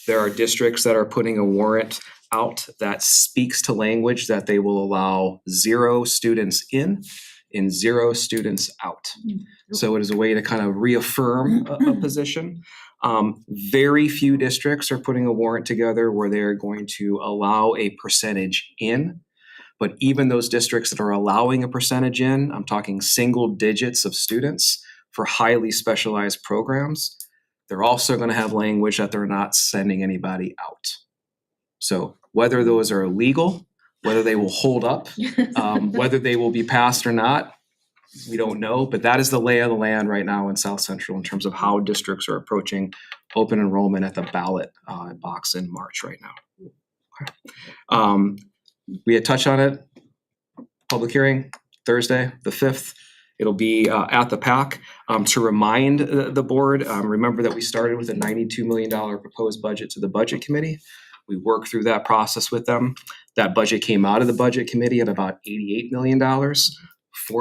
There are districts that are putting a warrant out that speaks to language that they will allow 0 students in and 0 students out. So it is a way to kind of reaffirm a position. Very few districts are putting a warrant together where they're going to allow a percentage in. But even those districts that are allowing a percentage in, I'm talking single digits of students for highly specialized programs, they're also going to have language that they're not sending anybody out. So whether those are legal, whether they will hold up, whether they will be passed or not, we don't know. But that is the lay of the land right now in South Central in terms of how districts are approaching open enrollment at the ballot box in March right now. Okay. We had touched on it. Public hearing Thursday, the 5th. It'll be at the PAC. To remind the board, remember that we started with a $92 million proposed budget to the budget committee. We worked through that process with them. That budget came out of the budget committee at about $88 million, $4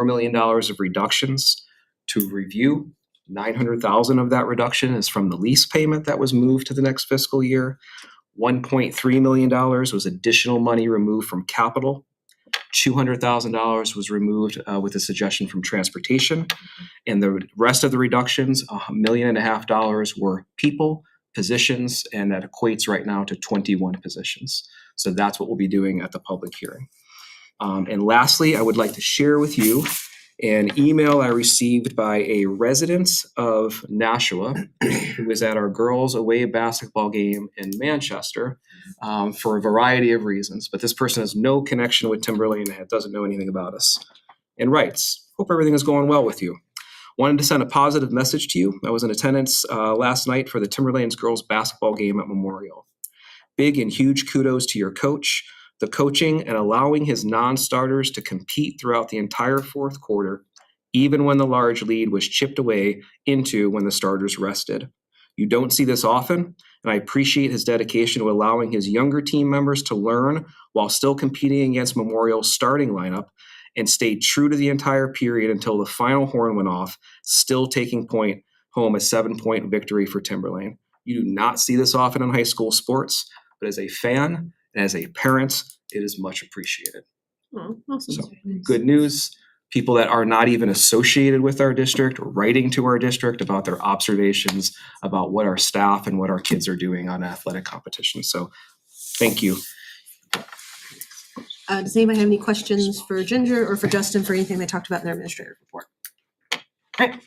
million of reductions to review. 900,000 of that reduction is from the lease payment that was moved to the next fiscal year. $1.3 million was additional money removed from capital. $200,000 was removed with a suggestion from transportation. And the rest of the reductions, $1.5 million were people, positions, and that equates right now to 21 positions. So that's what we'll be doing at the public hearing. And lastly, I would like to share with you an email I received by a resident of Nashua who was at our girls away basketball game in Manchester for a variety of reasons. But this person has no connection with Timberlane and doesn't know anything about us. And writes, hope everything is going well with you. Wanted to send a positive message to you. I was in attendance last night for the Timberlane's girls basketball game at Memorial. Big and huge kudos to your coach, the coaching and allowing his non-starters to compete throughout the entire 4th quarter, even when the large lead was chipped away into when the starters rested. You don't see this often, and I appreciate his dedication to allowing his younger team members to learn while still competing against Memorial's starting lineup and stayed true to the entire period until the final horn went off, still taking home a 7-point victory for Timberlane. You do not see this often in high school sports, but as a fan and as a parent, it is much appreciated. Oh, awesome. So, good news. People that are not even associated with our district writing to our district about their observations about what our staff and what our kids are doing on athletic competition. So thank you. Does anybody have any questions for Ginger or for Justin for anything they talked about in their administrative report? All right.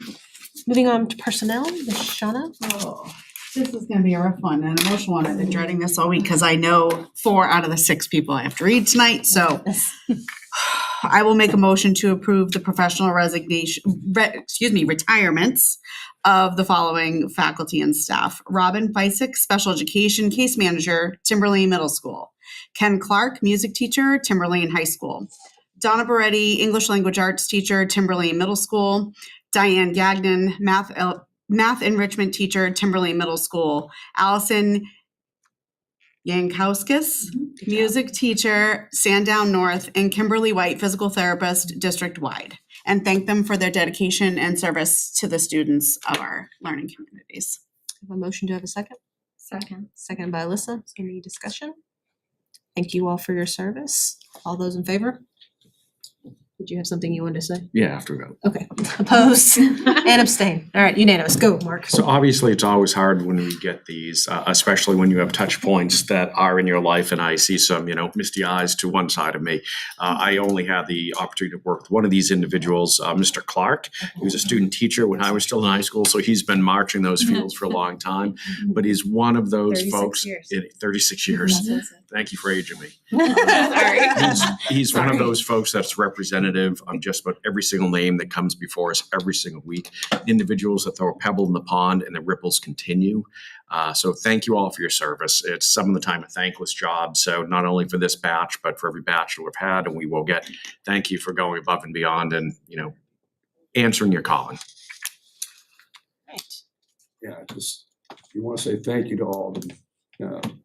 Moving on to personnel, Ms. Shauna. Oh, this is gonna be a rough one, an emotional one. I've been dreading this all week because I know 4 out of the 6 people I have to read tonight, so I will make a motion to approve the professional retirements of the following faculty and staff. Robin Feisick, Special Education Case Manager, Timberlane Middle School. Ken Clark, Music Teacher, Timberlane High School. Donna Beretti, English Language Arts Teacher, Timberlane Middle School. Diane Gagnon, Math Enrichment Teacher, Timberlane Middle School. Allison Yankowskis, Music Teacher, Sandown North, and Kimberly White, Physical Therapist, district-wide. And thank them for their dedication and service to the students of our learning communities. Have a motion, to have a second? Second. Second by Alyssa. Any discussion? Thank you all for your service. All those in favor? Did you have something you wanted to say? Yeah, after we go. Okay. Opposed and abstain. All right, unanimous. Go, Mark. So obviously, it's always hard when we get these, especially when you have touch points that are in your life, and I see some, misty eyes to one side of me. I only had the opportunity to work with one of these individuals, Mr. Clark. He was a student teacher when I was still in high school, so he's been marching those fields for a long time. But he's one of those 36 folks. years. 36 years. Thank you for aging me. Sorry. He's one of those folks that's representative of just about every single name that comes before us every single week. Individuals that throw a pebble in the pond and the ripples continue. So thank you all for your service. It's some of the time a thankless job. So not only for this batch, but for every batch that we've had, and we will get. Thank you for going above and beyond and, answering your calling. Yeah, you want to say thank you to all of them,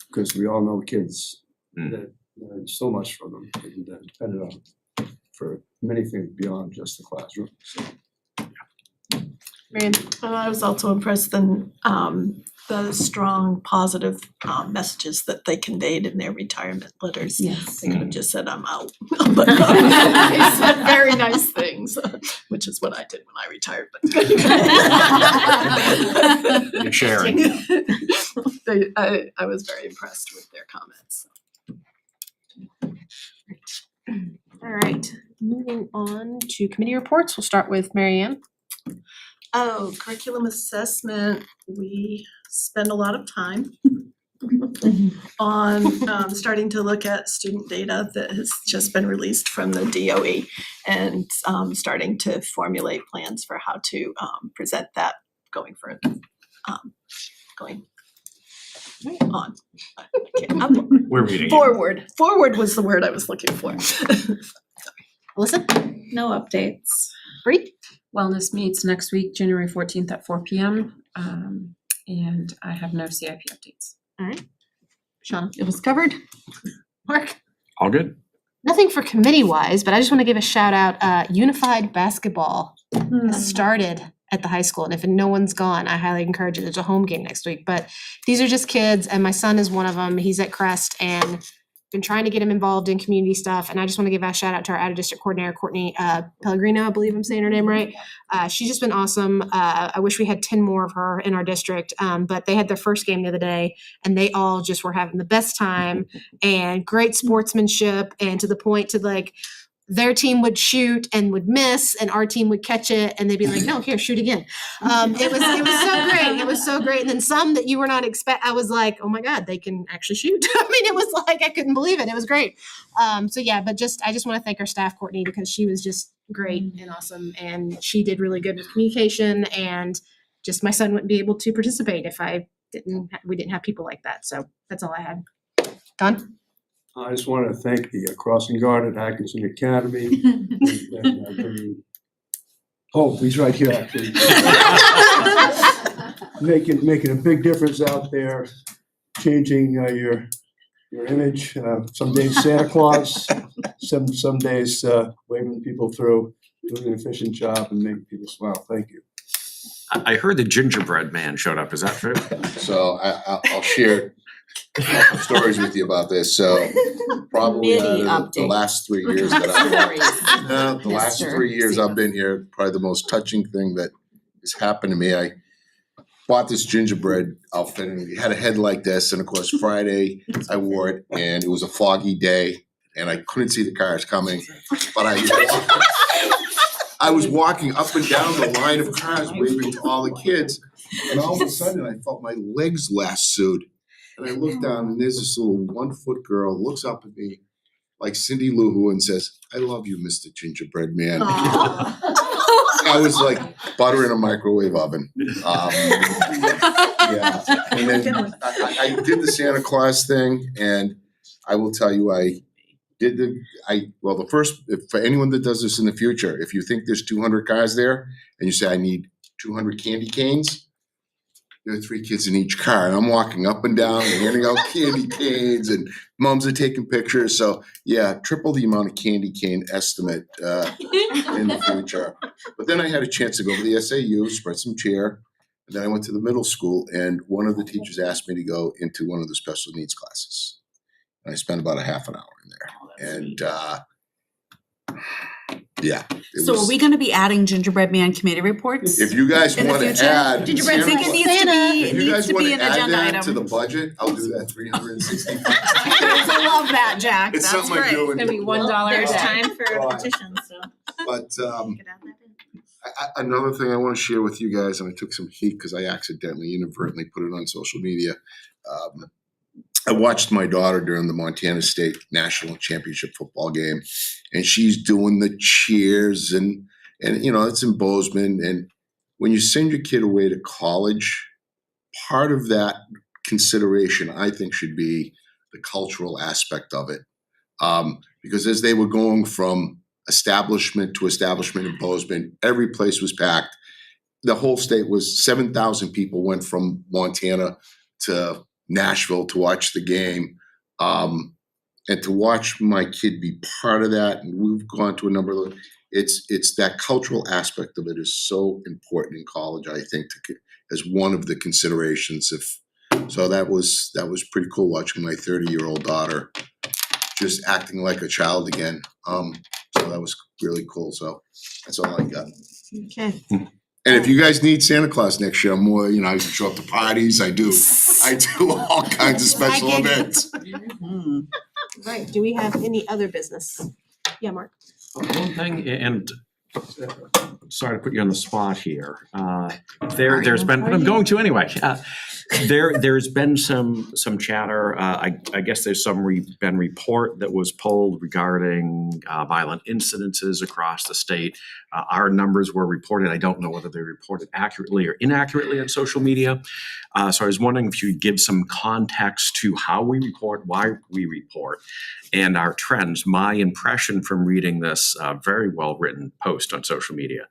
because we all know kids that learn so much from them and depended on for many things beyond just the classroom. So. Marian. I was also impressed in the strong positive messages that they conveyed in their retirement letters. Yes. They could have just said, I'm out. But they said very nice things, which is what I did when I retired. But You're sharing. I was very impressed with their comments. All right, moving on to committee reports. We'll start with Marianne. Oh, curriculum assessment, we spend a lot of time on starting to look at student data that has just been released from the DOE and starting to formulate plans for how to present that going further, going on. We're reading. Forward was the word I was looking for. Alyssa? No updates. Bree? Wellness meets next week, January 14th at 4 p.m. And I have no CIP updates. All right. Shauna? It was covered. Mark? All good. Nothing for committee-wise, but I just want to give a shout out. Unified basketball has started at the high school, and if no one's gone, I highly encourage it. There's a home game next week, but these are just kids, and my son is one of them. He's at Crest, and been trying to get him involved in community stuff, and I just want to give a shout out to our out-of-district coordinator, Courtney Pellegrino, I believe I'm saying her name right. She's just been awesome. I wish we had 10 more of her in our district, but they had their first game the other day, and they all just were having the best time and great sportsmanship, and to the point to like, their team would shoot and would miss, and our team would catch it, and they'd be like, "No, here, shoot again." It was so great. It was so great. And then some that you were not I was like, "Oh my God, they can actually shoot!" I mean, it was like I couldn't believe it. It was great. So yeah, but I just want to thank our staff, Courtney, because she was just great and awesome, and she did really good with communication. And just my son wouldn't be able to participate if we didn't have people like that. So that's all I had. Don? I just want to thank the crossing guard at Atkinson Academy. He's right here actually. Making a big difference out there, changing your image. Some days Santa Claus, some days waving people through, doing an efficient job and making people smile. Thank you. I heard the gingerbread man showed up. Is that true? So I'll share stories with you about this. So probably the last 3 years that I've been here, probably the most touching thing that has happened to me. I bought this gingerbread outfit and it had a head like this, and of course Friday I wore it and it was a foggy day and I couldn't see the cars coming, but I was walking up and down the line of cars waving to all the kids, and all of a sudden I felt my legs lassoed. And I looked down and there's this little 1-foot girl looks up at me like Cindy Lou Who and says, "I love you, Mr. Gingerbread Man." I was like butter in a microwave oven. Yeah, and then I did the Santa Claus thing, and I will tell you, the first, for anyone that does this in the future, if you think there's 200 cars there and you say, I need 200 candy canes, there are 3 kids in each car, and I'm walking up and down and handing out candy canes, and moms are taking pictures. So yeah, triple the amount of candy cane estimate in the future. But then I had a chance to go to the SAU, spread some cheer, and then I went to the middle school, and one of the teachers asked me to go into one of the special needs classes. And I spent about a half an hour in there, and yeah. So are we gonna be adding Gingerbread Man committee reports? If you guys in the wanna future? add. Gingerbread, I think it needs to be, If you guys wanna an add agenda that item. to the budget, I'll do that 365. I love that, Jack. It's That's something I great. do. It's gonna be $1 There's a day. time for Right. petitions, so. But another thing I wanna share with you guys, and I took some heat because I accidentally inadvertently put it on social media. I watched my daughter during the Montana State National Championship football game, and she's doing the cheers and it's in Bozeman. And when you send your kid away to college, part of that consideration, I think, should be the cultural aspect of it. Because as they were going from establishment to establishment in Bozeman, every place was packed. The whole state was 7,000 people went from Montana to Nashville to watch the game. And to watch my kid be part of that, and we've gone to a number of it's that cultural aspect of it is so important in college, I think, as one of the considerations. So that was pretty cool watching my 30-year-old daughter just acting like a child again. So that was really cool. So that's all I got. Okay. And if you guys need Santa Claus next year, I'm more, I can show up to parties. I do all kinds of special events. Right, do we have any other business? Yeah, Mark. One thing, and sorry to put you on the spot here. There's been, but I'm going to anyway. There's been some chatter. I guess there's been report that was pulled regarding violent incidences across the state. Our numbers were reported. I don't know whether they reported accurately or inaccurately on social media. So I was wondering if you could give some context to how we report, why we report, and our trends. My impression from reading this very well-written post on social media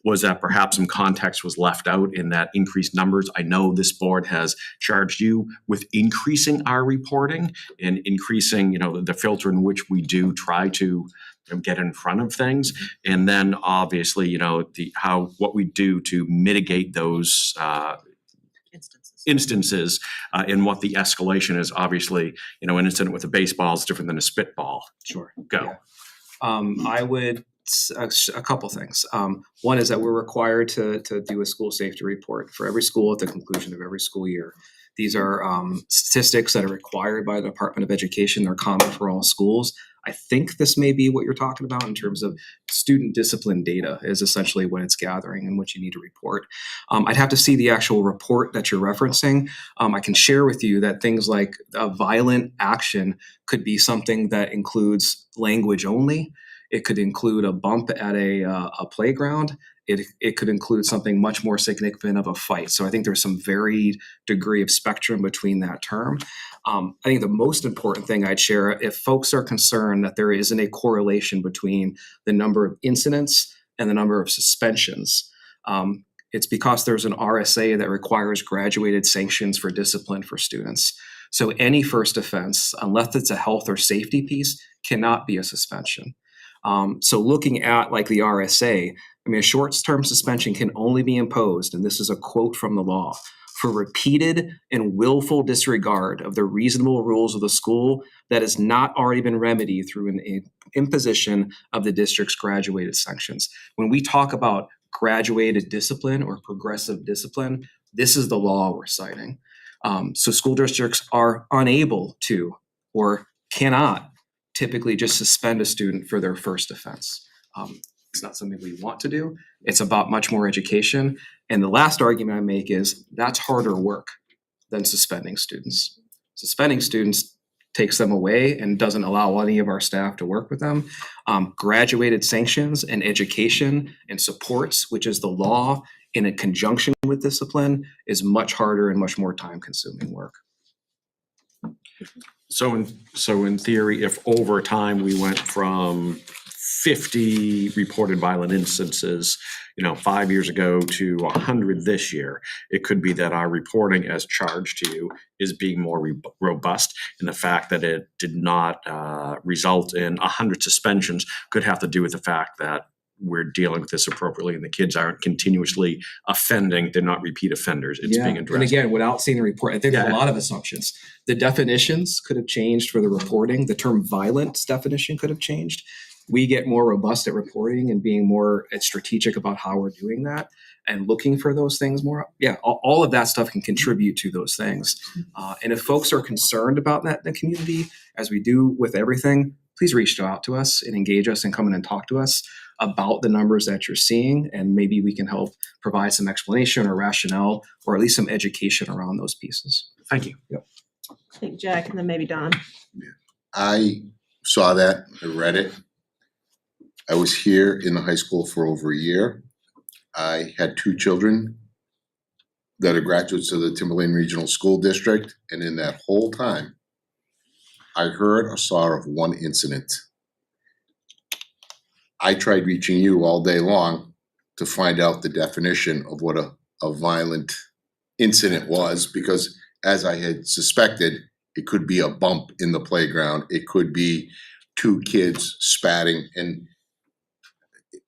was that perhaps some context was left out in that increased numbers. I know this board has charged you with increasing our reporting and increasing, the filter in which we do try to get in front of things, and then obviously, what we do to mitigate those instances and what the escalation is. Obviously, an incident with a baseball is different than a spitball. Sure. Go. I would a couple things. One is that we're required to do a school safety report for every school at the conclusion of every school year. These are statistics that are required by the Department of Education. They're common for all schools. I think this may be what you're talking about in terms of student discipline data is essentially what it's gathering and what you need to report. I'd have to see the actual report that you're referencing. I can share with you that things like a violent action could be something that includes language only. It could include a bump at a playground. It could include something much more significant of a fight. So I think there's some varied degree of spectrum between that term. I think the most important thing I'd share, if folks are concerned that there isn't a correlation between the number of incidents and the number of suspensions, it's because there's an RSA that requires graduated sanctions for discipline for students. So any first offense, unless it's a health or safety piece, cannot be a suspension. So looking at like the RSA, a short-term suspension can only be imposed, and this is a quote from the law, for repeated and willful disregard of the reasonable rules of the school that has not already been remedied through an imposition of the district's graduated sanctions. When we talk about graduated discipline or progressive discipline, this is the law we're citing. So school districts are unable to or cannot typically just suspend a student for their first offense. It's not something we want to do. It's about much more education. And the last argument I make is that's harder work than suspending students. Suspending students takes them away and doesn't allow any of our staff to work with them. Graduated sanctions and education and supports, which is the law in a conjunction with discipline, is much harder and much more time-consuming work. So in theory, if over time we went from 50 reported violent instances, 5 years ago to 100 this year, it could be that our reporting as charged to you is being more robust, and the fact that it did not result in 100 suspensions could have to do with the fact that we're dealing with this appropriately and the kids aren't continuously offending. They're not repeat offenders. It's being addressed. And again, without seeing a report, I think there are a lot of assumptions. The definitions could have changed for the reporting. The term violence definition could have changed. We get more robust at reporting and being more strategic about how we're doing that and looking for those things more. Yeah, all of that stuff can contribute to those things. And if folks are concerned about that in the community, as we do with everything, please reach out to us and engage us and come in and talk to us about the numbers that you're seeing, and maybe we can help provide some explanation or rationale or at least some education around those pieces. Thank you. Yep. I think Jack and then maybe Don. I saw that, I read it. I was here in the high school for over a year. I had 2 children that are graduates of the Timberlane Regional School District, and in that whole time, I heard or saw of 1 incident. I tried reaching you all day long to find out the definition of what a violent incident was, because as I had suspected, it could be a bump in the playground. It could be 2 kids spatting, and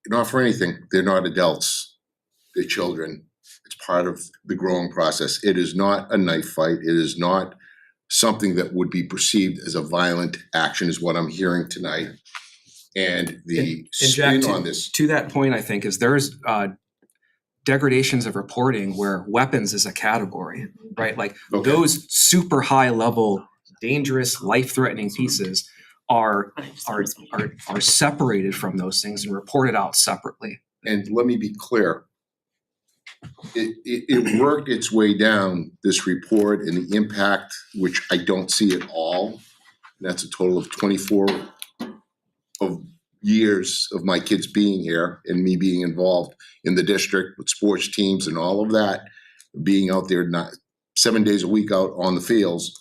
not for anything, they're not adults, they're children. It's part of the growing process. It is not a knife fight. It is not something that would be perceived as a violent action, is what I'm hearing tonight. And the Jack, spin on this. To that point, I think, is there's degradations of reporting where weapons is a category, right? Like those super high level, dangerous, life-threatening pieces are separated from those things and reported out separately. And let me be clear, it worked its way down, this report, and the impact, which I don't see at all. That's a total of 24 of years of my kids being here and me being involved in the district with sports teams and all of that, being out there 7 days a week out on the fields.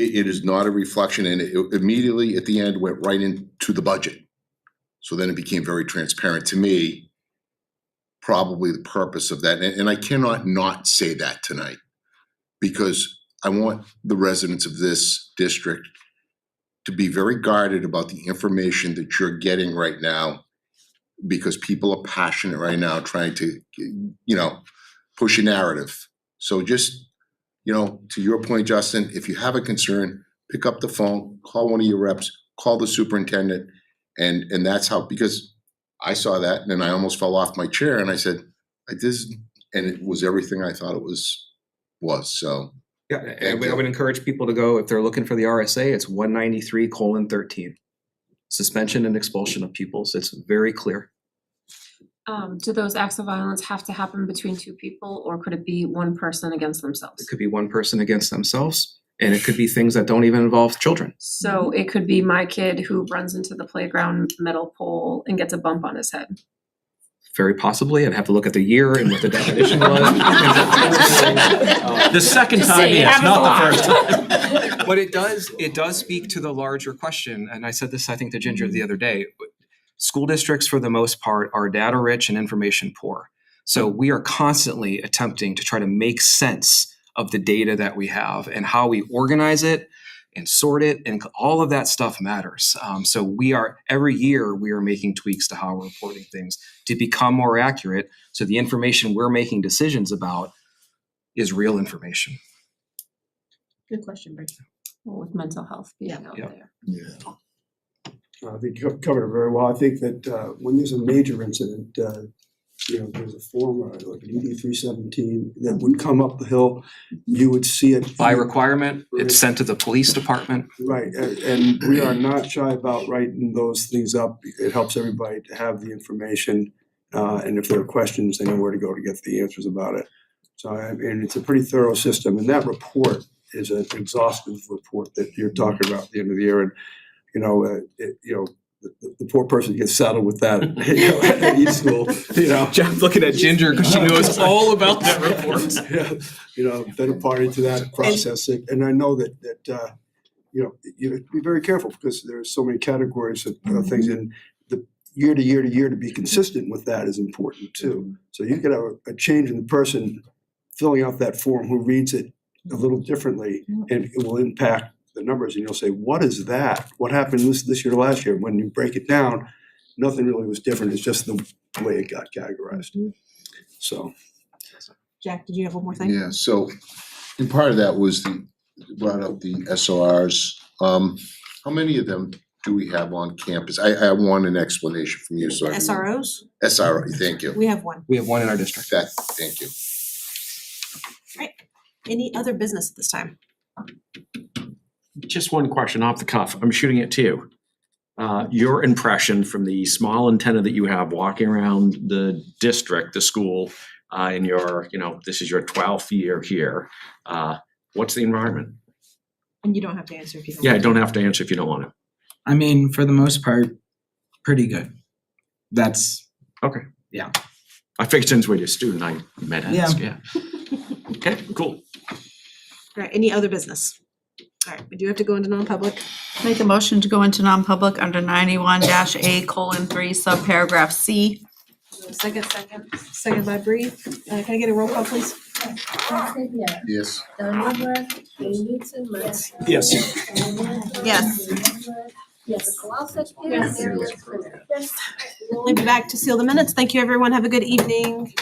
It is not a reflection, and it immediately at the end went right into the budget. So then it became very transparent to me, probably the purpose of that. And I cannot not say that tonight, because I want the residents of this district to be very guarded about the information that you're getting right now, because people are passionate right now trying to, push a narrative. So just, to your point, Justin, if you have a concern, pick up the phone, call one of your reps, call the superintendent, and that's how, because I saw that and then I almost fell off my chair and I said, and it was everything I thought it was. So. Yeah, and I would encourage people to go, if they're looking for the RSA, it's 193:13. Suspension and expulsion of pupils. It's very clear. Do those acts of violence have to happen between 2 people, or could it be one person against themselves? It could be one person against themselves, and it could be things that don't even involve children. So it could be my kid who runs into the playground metal pole and gets a bump on his head. Very possibly. I'd have to look at the year and what the definition was. The second time, yes, not the first time. But it does speak to the larger question, and I said this, I think, to Ginger the other day. School districts, for the most part, are data rich and information poor. So we are constantly attempting to try to make sense of the data that we have and how we organize it and sort it, and all of that stuff matters. So every year we are making tweaks to how we're reporting things to become more accurate, so the information we're making decisions about is real information. Good question, Brady. Well, with mental health being out there. Yeah. I think you covered it very well. I think that when there's a major incident, there's a form, like an ED 317 that would come up the hill, you would see it. By requirement, it's sent to the police department. Right, and we are not shy about writing those things up. It helps everybody to have the information, and if there are questions, they know where to go to get the answers about it. So, and it's a pretty thorough system, and that report is an exhaustive report that you're talking about at the end of the year, and the poor person gets saddled with that at each school, Jeff looking at Ginger because she knows all about that report. Been a party to that process, and I know that you have to be very careful because there's so many categories of things, and the year to year to year to be consistent with that is important too. So you could have a change in the person filling out that form who reads it a little differently, and it will impact the numbers, and you'll say, what is that? What happened this year to last year? When you break it down, nothing really was different. It's just the way it got categorized. So. Jack, did you have one more thing? Yeah, so, and part of that was brought up the SORs. How many of them do we have on campus? I want an explanation from you, so. The SROs? SRO, thank you. We have one. We have one in our district. Thank you. Right. Any other business at this time? Just one question off the cuff. I'm shooting it to you. Your impression from the small antenna that you have walking around the district, the school, in your, this is your 12th year here. What's the environment? And you don't have to answer if you don't. Yeah, I don't have to answer if you don't want to. I mean, for the most part, pretty good. That's okay. Yeah. I figured since we're a student, I might ask. Yeah. Okay, cool. All right, any other business? All right, we do have to go into non-public. Make a motion to go into non-public under 91-A:3 subparagraph C. Second by Bree. Can I get a roll call, please? Yes. Don Woodward, Jane Newton, Max. Yes. Yes. Yes. Kowalczyk, yes. Marion Turner. Yes. We'll be back to seal the minutes. Thank you, everyone. Have a good evening.